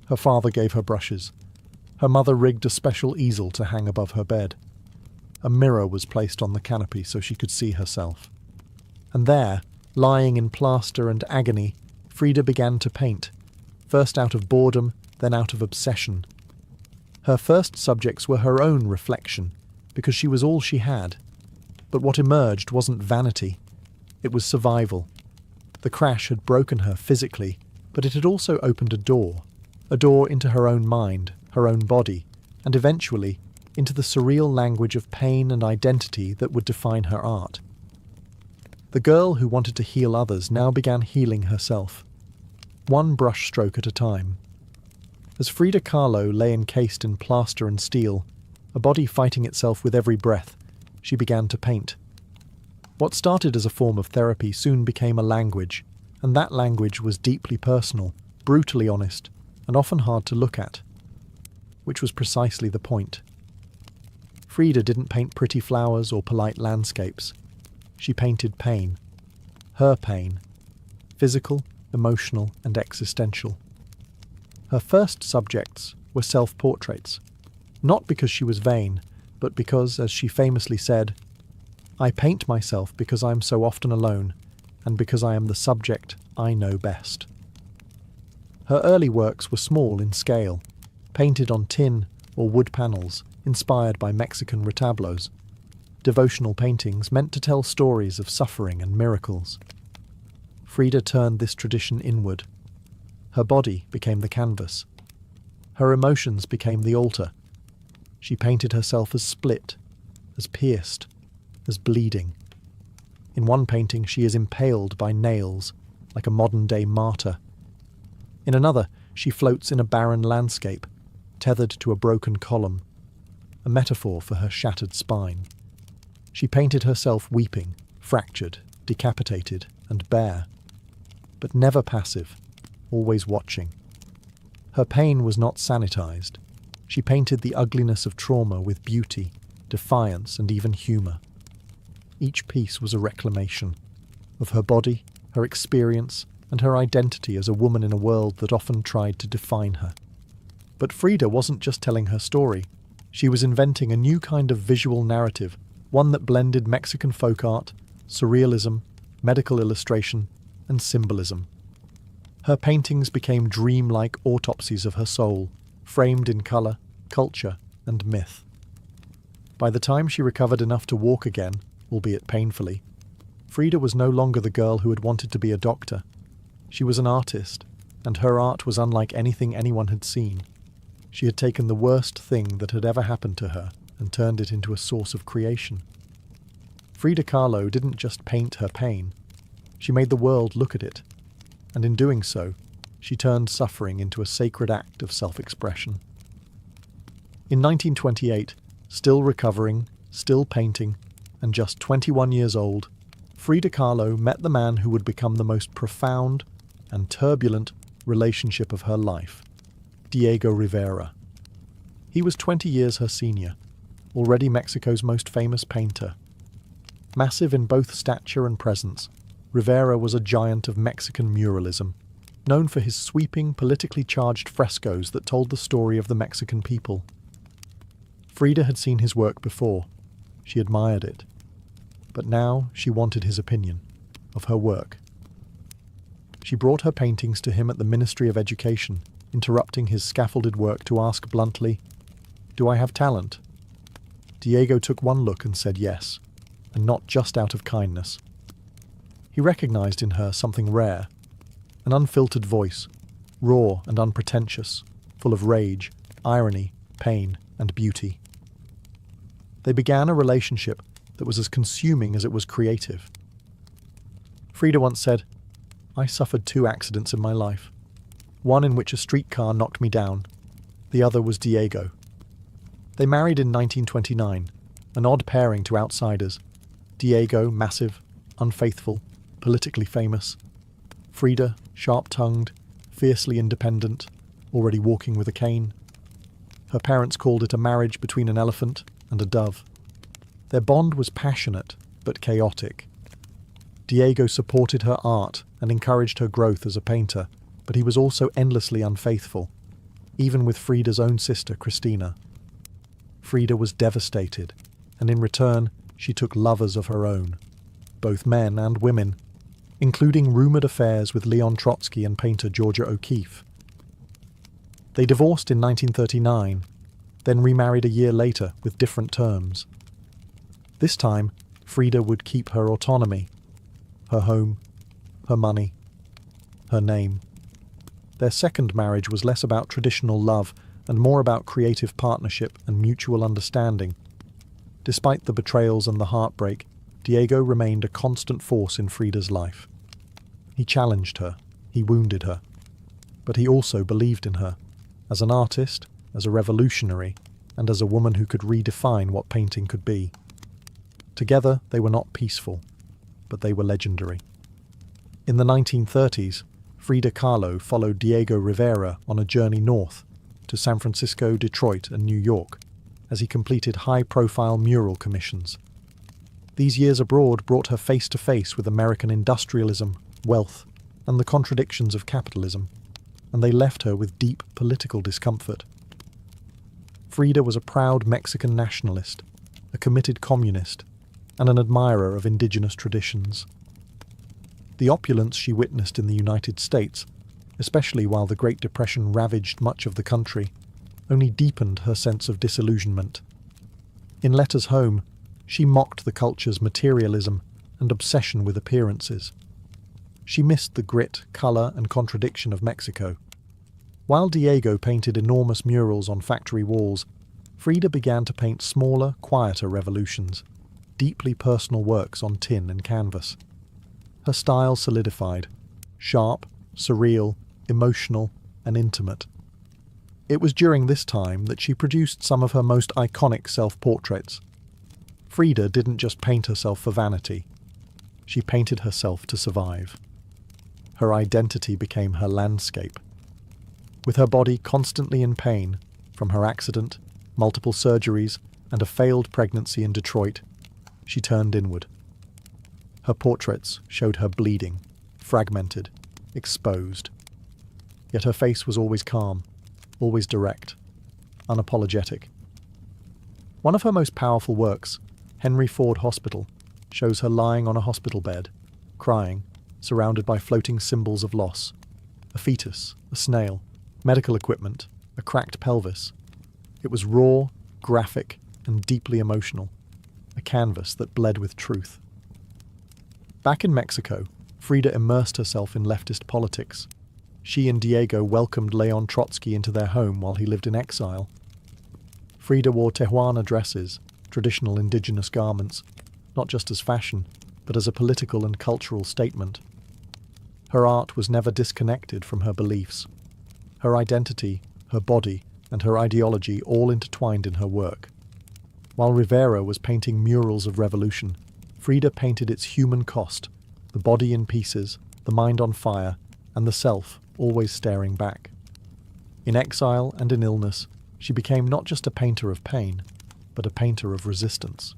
Her father gave her brushes. Her mother rigged a special easel to hang above her bed. A mirror was placed on the canopy so she could see herself. And there, lying in plaster and agony, Frida began to paint, first out of boredom, then out of obsession. Her first subjects were her own reflection, because she was all she had. But what emerged wasn't vanity. It was survival. The crash had broken her physically, but it had also opened a door into her own mind, her own body, and eventually into the surreal language of pain and identity that would define her art. The girl who wanted to heal others now began healing herself. one brush stroke at a time. As Frida Kahlo lay encased in plaster and steel, a body fighting itself with every breath, she began to paint. What started as a form of therapy soon became a language, and that language was deeply personal, brutally honest, and often hard to look at. Which was precisely the point. Frida didn't paint pretty flowers or polite landscapes. She painted pain. Her pain. Physical, emotional, and existential. Her first subjects were self-portraits, not because she was vain, but because, as she famously said, "I paint myself because I am so often alone, and because I am the subject I know best." Her early works were small in scale, painted on tin or wood panels, inspired by Mexican retablos, devotional paintings meant to tell stories of suffering and miracles. Frida turned this tradition inward. Her body became the canvas. Her emotions became the altar. She painted herself as split, as pierced, as bleeding. In one painting she is impaled by nails, like a modern-day martyr. In another, she floats in a barren landscape, tethered to a broken column, a metaphor for her shattered spine. She painted herself weeping, fractured, decapitated, and bare, but never passive, always watching. Her pain was not sanitized. She painted the ugliness of trauma with beauty, defiance, and even humor. Each piece was a reclamation of her body, her experience, and her identity as a woman in a world that often tried to define her. But Frida wasn't just telling her story. She was inventing a new kind of visual narrative, one that blended Mexican folk art, surrealism, medical illustration, and symbolism. Her paintings became dreamlike autopsies of her soul, framed in color, culture, and myth. By the time she recovered enough to walk again, albeit painfully, Frida was no longer the girl who had wanted to be a doctor. She was an artist, and her art was unlike anything anyone had seen. She had taken the worst thing that had ever happened to her and turned it into a source of creation. Frida Kahlo didn't just paint her pain. She made the world look at it, and in doing so, she turned suffering into a sacred act of self-expression. In 1928, still recovering, still painting, and just 21 years old, Frida Kahlo met the man who would become the most profound and turbulent relationship of her life, Diego Rivera. He was 20 years her senior, already Mexico's most famous painter. Massive in both stature and presence, Rivera was a giant of Mexican muralism, known for his sweeping, politically charged frescoes that told the story of the Mexican people. Frida had seen his work before. She admired it. But now she wanted his opinion of her work. She brought her paintings to him at the Ministry of Education, interrupting his scaffolded work to ask bluntly, "Do I have talent?" Diego took one look and said yes, and not just out of kindness. He recognized in her something rare, an unfiltered voice, raw and unpretentious, full of rage, irony, pain, and beauty. They began a relationship that was as consuming as it was creative. Frida once said, "I suffered 2 accidents in my life. One in which a streetcar knocked me down. The other was Diego." They married in 1929, an odd pairing to outsiders. Diego, massive, unfaithful, politically famous. Frida, sharp-tongued, fiercely independent, already walking with a cane. Her parents called it a marriage between an elephant and a dove. Their bond was passionate, but chaotic. Diego supported her art and encouraged her growth as a painter, but he was also endlessly unfaithful, even with Frida's own sister, Cristina. Frida was devastated, and in return, she took lovers of her own, both men and women, including rumoured affairs with Leon Trotsky and painter Georgia O'Keeffe. They divorced in 1939, then remarried a year later with different terms. This time, Frida would keep her autonomy, her home, her money, her name. Their second marriage was less about traditional love and more about creative partnership and mutual understanding. Despite the betrayals and the heartbreak, Diego remained a constant force in Frida's life. He challenged her, he wounded her, But he also believed in her, as an artist, as a revolutionary, and as a woman who could redefine what painting could be. Together, they were not peaceful, but they were legendary. In the 1930s, Frida Kahlo followed Diego Rivera on a journey north to San Francisco, Detroit, and New York as he completed high-profile mural commissions. These years abroad brought her face to face with American industrialism, wealth, and the contradictions of capitalism, and they left her with deep political discomfort. Frida was a proud Mexican nationalist, a committed communist, and an admirer of indigenous traditions. The opulence she witnessed in the United States, especially while the Great Depression ravaged much of the country, only deepened her sense of disillusionment. In letters home, she mocked the culture's materialism and obsession with appearances. She missed the grit, colour, and contradiction of Mexico. While Diego painted enormous murals on factory walls, Frida began to paint smaller, quieter revolutions, deeply personal works on tin and canvas. Her style solidified, sharp, surreal, emotional, and intimate. It was during this time that she produced some of her most iconic self-portraits. Frida didn't just paint herself for vanity. She painted herself to survive. Her identity became her landscape. With her body constantly in pain, from her accident, multiple surgeries, and a failed pregnancy in Detroit, she turned inward. Her portraits showed her bleeding, fragmented, exposed. Yet her face was always calm, always direct, unapologetic. One of her most powerful works, Henry Ford Hospital, shows her lying on a hospital bed, crying, surrounded by floating symbols of loss. A fetus, a snail, medical equipment, a cracked pelvis. It was raw, graphic, and deeply emotional, a canvas that bled with truth. Back in Mexico, Frida immersed herself in leftist politics. She and Diego welcomed Leon Trotsky into their home while he lived in exile. Frida wore Tijuana dresses, traditional indigenous garments, not just as fashion, but as a political and cultural statement. Her art was never disconnected from her beliefs. Her identity, her body, and her ideology all intertwined in her work. While Rivera was painting murals of revolution, Frida painted its human cost, the body in pieces, the mind on fire, and the self always staring back. In exile and in illness, she became not just a painter of pain, but a painter of resistance.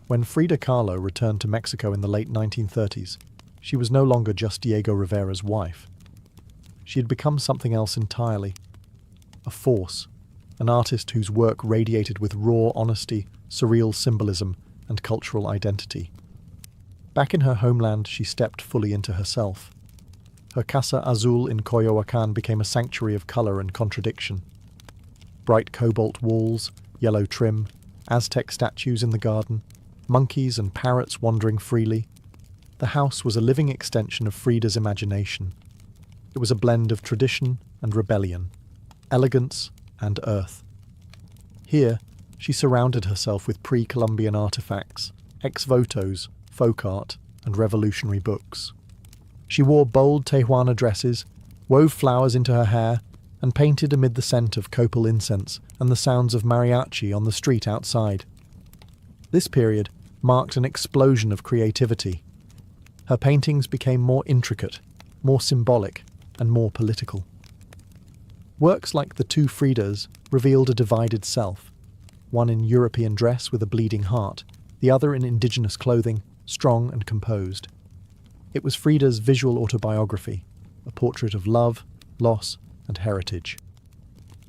When Frida Kahlo returned to Mexico in the late 1930s, she was no longer just Diego Rivera's wife. She had become something else entirely. A force, an artist whose work radiated with raw honesty, surreal symbolism, and cultural identity. Back in her homeland, she stepped fully into herself. Her Casa Azul in Coyoacán became a sanctuary of colour and contradiction. Bright cobalt walls, yellow trim, Aztec statues in the garden, monkeys and parrots wandering freely. The house was a living extension of Frida's imagination. It was a blend of tradition and rebellion, elegance and earth. Here, she surrounded herself with pre-Columbian artifacts, ex-votos, folk art, and revolutionary books. She wore bold Tijuana dresses, wove flowers into her hair, and painted amid the scent of copal incense and the sounds of mariachi on the street outside. This period marked an explosion of creativity. Her paintings became more intricate, more symbolic, and more political. Works like the two Fridas revealed a divided self, one in European dress with a bleeding heart, the other in indigenous clothing, strong and composed. It was Frida's visual autobiography, a portrait of love, loss, and heritage.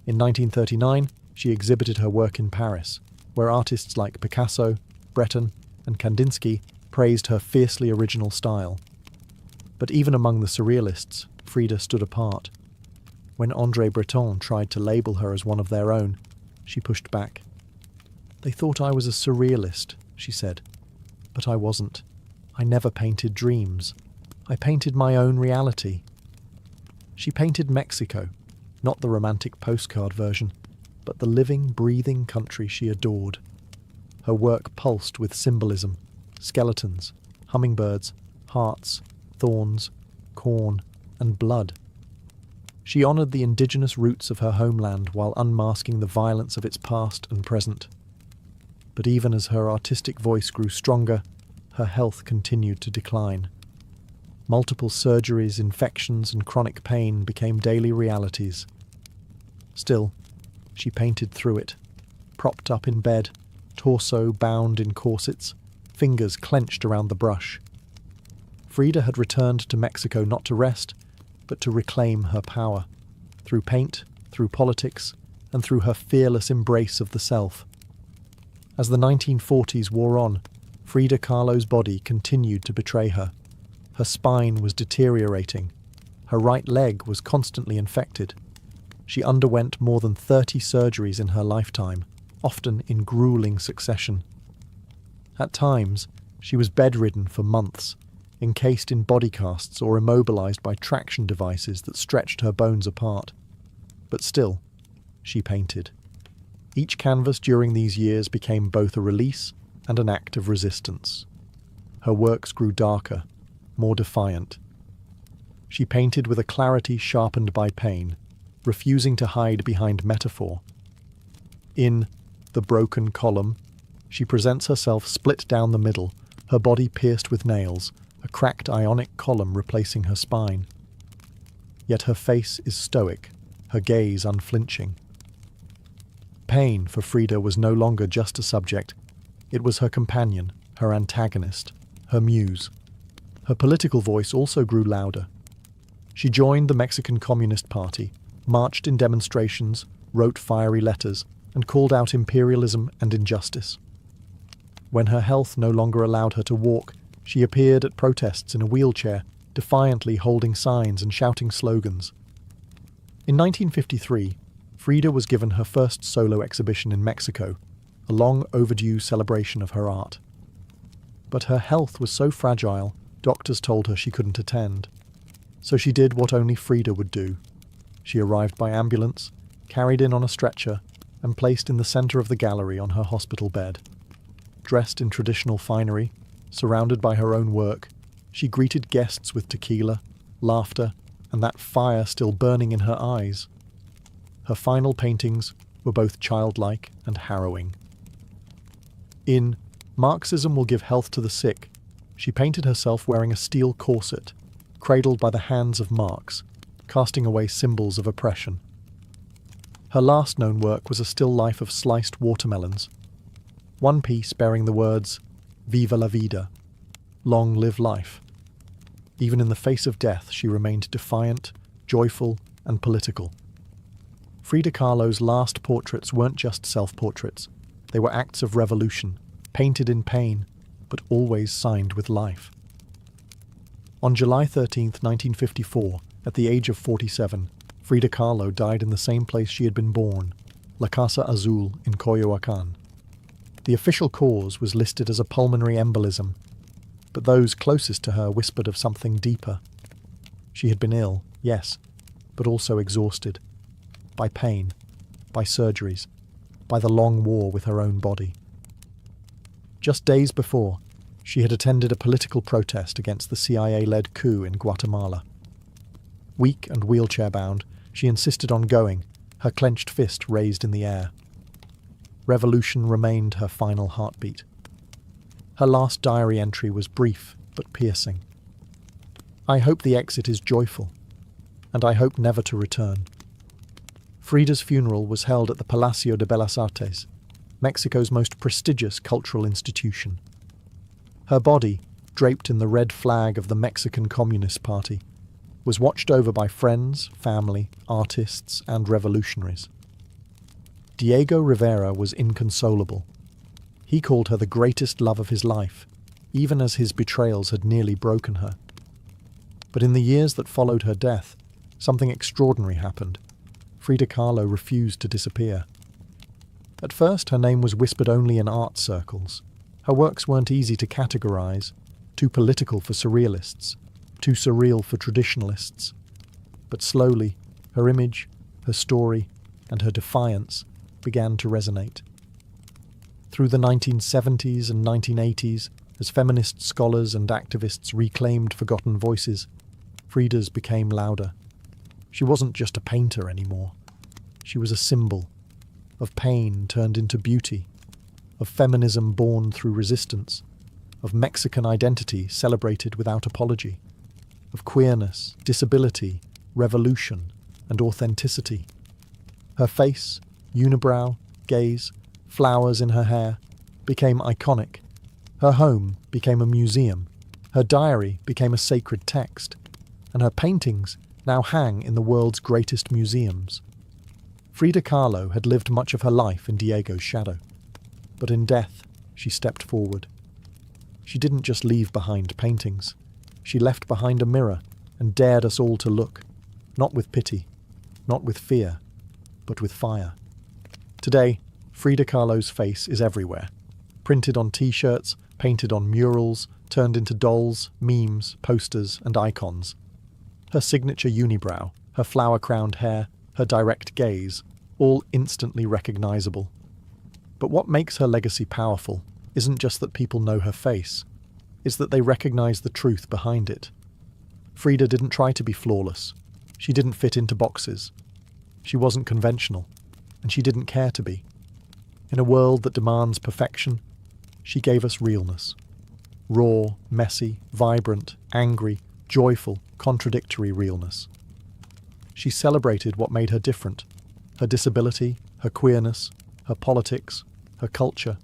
In 1939, she exhibited her work in Paris, where artists like Picasso, Breton, and Kandinsky praised her fiercely original style. But even among the surrealists, Frida stood apart. When André Breton tried to label her as one of their own, she pushed back. "They thought I was a surrealist," she said. "But I wasn't. I never painted dreams. I painted my own reality." She painted Mexico, not the romantic postcard version, but the living, breathing country she adored. Her work pulsed with symbolism, skeletons, hummingbirds, hearts, thorns, corn, and blood. She honoured the indigenous roots of her homeland while unmasking the violence of its past and present. But even as her artistic voice grew stronger, her health continued to decline. Multiple surgeries, infections, and chronic pain became daily realities. Still, she painted through it, propped up in bed, torso bound in corsets, fingers clenched around the brush. Frida had returned to Mexico not to rest, but to reclaim her power, through paint, through politics, and through her fearless embrace of the self. As the 1940s wore on, Frida Kahlo's body continued to betray her. Her spine was deteriorating. Her right leg was constantly infected. She underwent more than 30 surgeries in her lifetime, often in grueling succession. At times, she was bedridden for months, encased in body casts or immobilized by traction devices that stretched her bones apart. But still, she painted. Each canvas during these years became both a release and an act of resistance. Her works grew darker, more defiant. She painted with a clarity sharpened by pain, refusing to hide behind metaphor. In The Broken Column, she presents herself split down the middle, her body pierced with nails, a cracked ionic column replacing her spine. Yet her face is stoic, her gaze unflinching. Pain for Frida was no longer just a subject. It was her companion, her antagonist, her muse. Her political voice also grew louder. She joined the Mexican Communist Party, marched in demonstrations, wrote fiery letters, and called out imperialism and injustice. When her health no longer allowed her to walk, she appeared at protests in a wheelchair, defiantly holding signs and shouting slogans. In 1953, Frida was given her first solo exhibition in Mexico, a long overdue celebration of her art. But her health was so fragile, doctors told her she couldn't attend. So she did what only Frida would do. She arrived by ambulance, carried in on a stretcher, and placed in the centre of the gallery on her hospital bed. Dressed in traditional finery, surrounded by her own work, she greeted guests with tequila, laughter, and that fire still burning in her eyes. Her final paintings were both childlike and harrowing. In Marxism Will Give Health to the Sick, she painted herself wearing a steel corset, cradled by the hands of Marx, casting away symbols of oppression. Her last known work was a still life of sliced watermelons, one piece bearing the words, "Viva la vida," long live life. Even in the face of death, she remained defiant, joyful, and political. Frida Kahlo's last portraits weren't just self-portraits. They were acts of revolution, painted in pain, but always signed with life. On July 13, 1954, at the age of 47, Frida Kahlo died in the same place she had been born, La Casa Azul in Coyoacán. The official cause was listed as a pulmonary embolism, but those closest to her whispered of something deeper. She had been ill, yes, but also exhausted. By pain, by surgeries, by the long war with her own body. Just days before, she had attended a political protest against the CIA-led coup in Guatemala. Weak and wheelchair-bound, she insisted on going, her clenched fist raised in the air. Revolution remained her final heartbeat. Her last diary entry was brief but piercing. "I hope the exit is joyful, and I hope never to return." Frida's funeral was held at the Palacio de Bellas Artes, Mexico's most prestigious cultural institution. Her body, draped in the red flag of the Mexican Communist Party, was watched over by friends, family, artists, and revolutionaries. Diego Rivera was inconsolable. He called her the greatest love of his life, even as his betrayals had nearly broken her. But in the years that followed her death, something extraordinary happened. Frida Kahlo refused to disappear. At first, her name was whispered only in art circles. Her works weren't easy to categorize, too political for surrealists, too surreal for traditionalists. But slowly, her image, her story, and her defiance began to resonate. Through the 1970s and 1980s, as feminist scholars and activists reclaimed forgotten voices, Frida's became louder. She wasn't just a painter anymore. She was a symbol of pain turned into beauty, of feminism born through resistance, of Mexican identity celebrated without apology, of queerness, disability, revolution, and authenticity. Her face, unibrow, gaze, flowers in her hair, became iconic. Her home became a museum. Her diary became a sacred text. And her paintings now hang in the world's greatest museums. Frida Kahlo had lived much of her life in Diego's shadow. But in death, she stepped forward. She didn't just leave behind paintings. She left behind a mirror and dared us all to look, not with pity, not with fear, but with fire. Today, Frida Kahlo's face is everywhere. Printed on t-shirts, painted on murals, turned into dolls, memes, posters, and icons. Her signature unibrow, her flower-crowned hair, her direct gaze, all instantly recognizable. But what makes her legacy powerful isn't just that people know her face, it's that they recognize the truth behind it. Frida didn't try to be flawless. She didn't fit into boxes. She wasn't conventional, and she didn't care to be. In a world that demands perfection, she gave us realness. Raw, messy, vibrant, angry, joyful, contradictory realness. She celebrated what made her different: her disability, her queerness, her politics, her culture,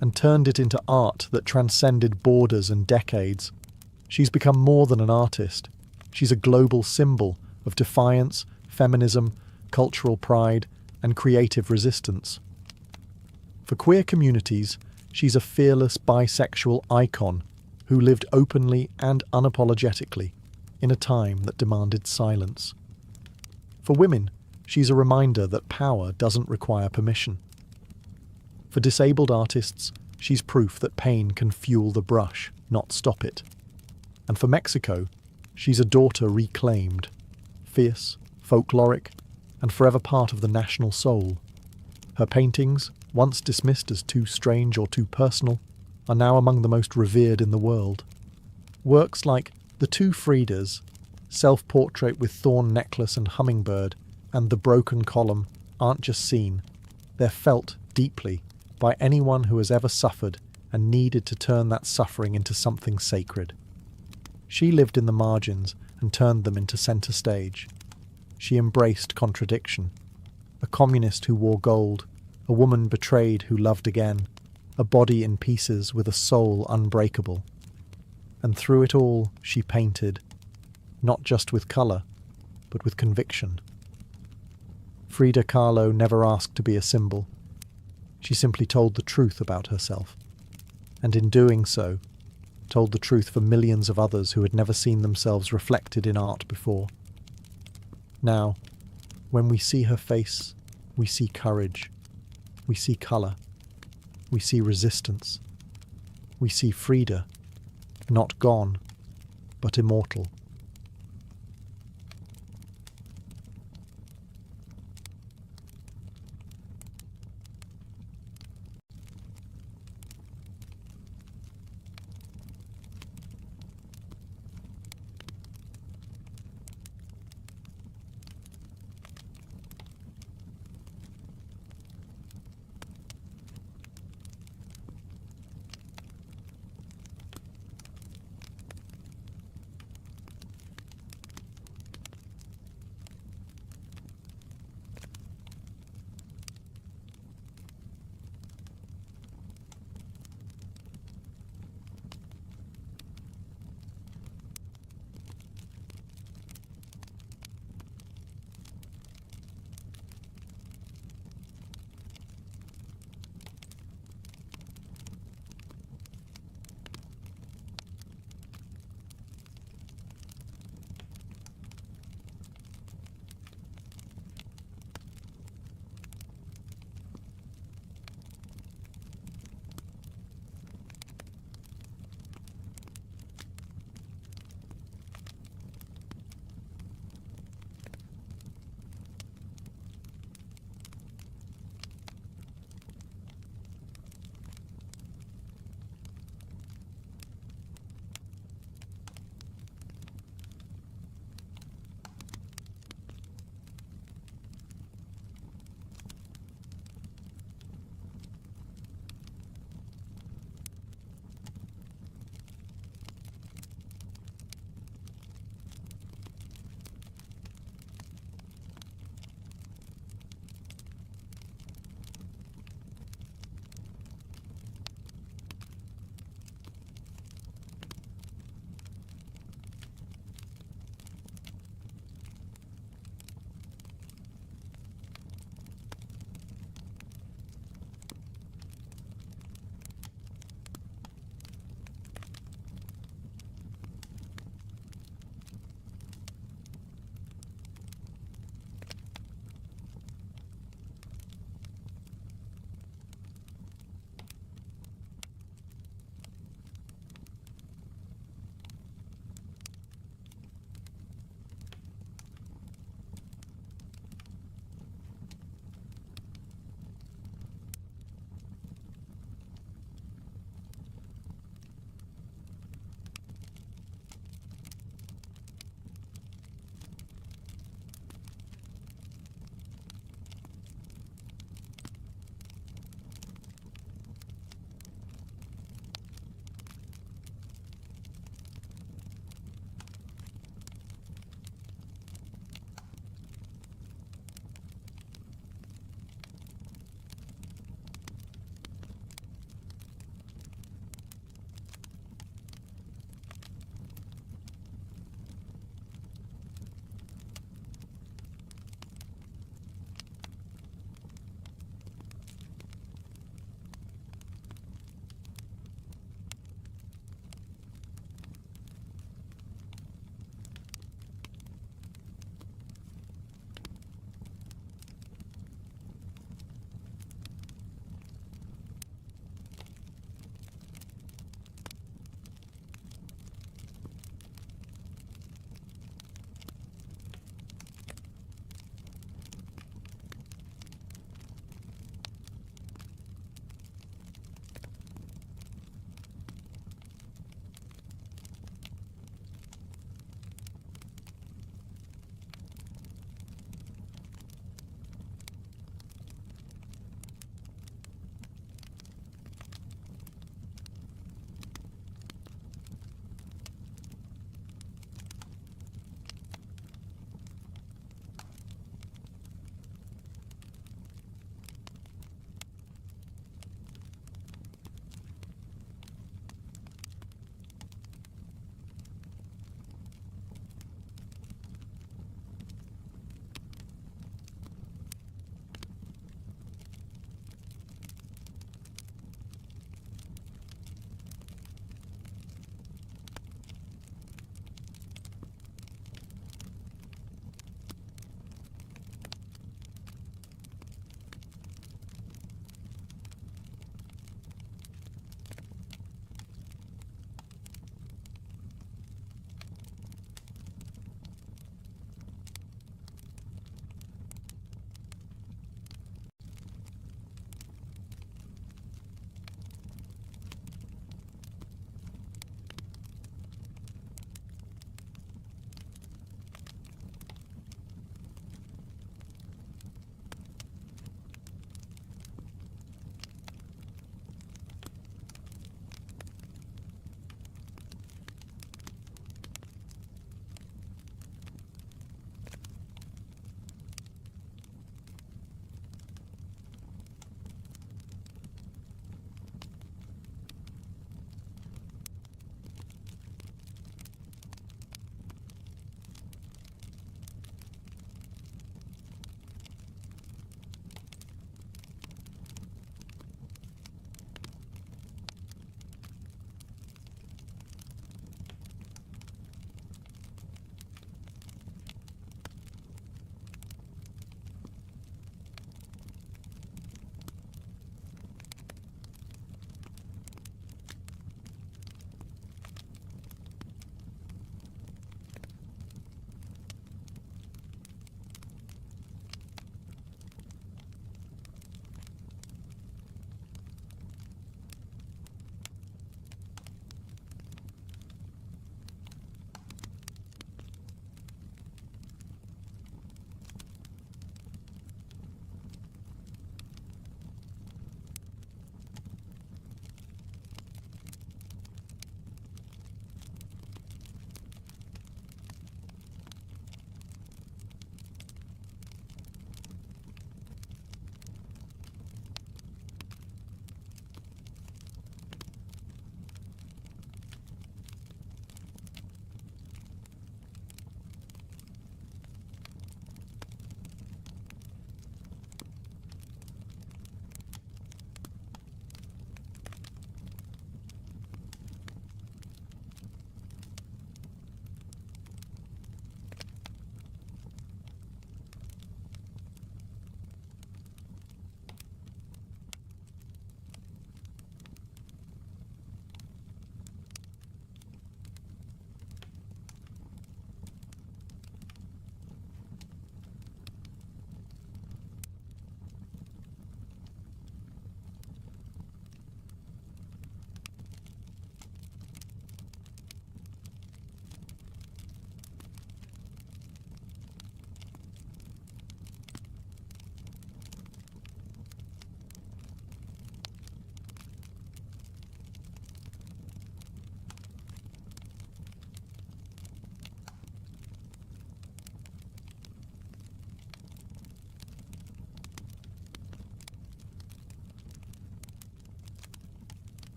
and turned it into art that transcended borders and decades. She's become more than an artist. She's a global symbol of defiance, feminism, cultural pride, and creative resistance. For queer communities, she's a fearless bisexual icon who lived openly and unapologetically in a time that demanded silence. For women, she's a reminder that power doesn't require permission. For disabled artists, she's proof that pain can fuel the brush, not stop it. And for Mexico, she's a daughter reclaimed, fierce, folkloric, and forever part of the national soul. Her paintings, once dismissed as too strange or too personal, are now among the most revered in the world. Works like The Two Fridas, Self-Portrait with Thorn Necklace and Hummingbird, and The Broken Column aren't just seen, they're felt deeply by anyone who has ever suffered and needed to turn that suffering into something sacred. She lived in the margins and turned them into centre stage. She embraced contradiction. A communist who wore gold, a woman betrayed who loved again, a body in pieces with a soul unbreakable. And through it all, she painted, not just with colour, but with conviction. Frida Kahlo never asked to be a symbol. She simply told the truth about herself, and in doing so, told the truth for millions of others who had never seen themselves reflected in art before. Now, when we see her face, we see courage, we see colour, we see resistance, we see Frida, not gone, but immortal.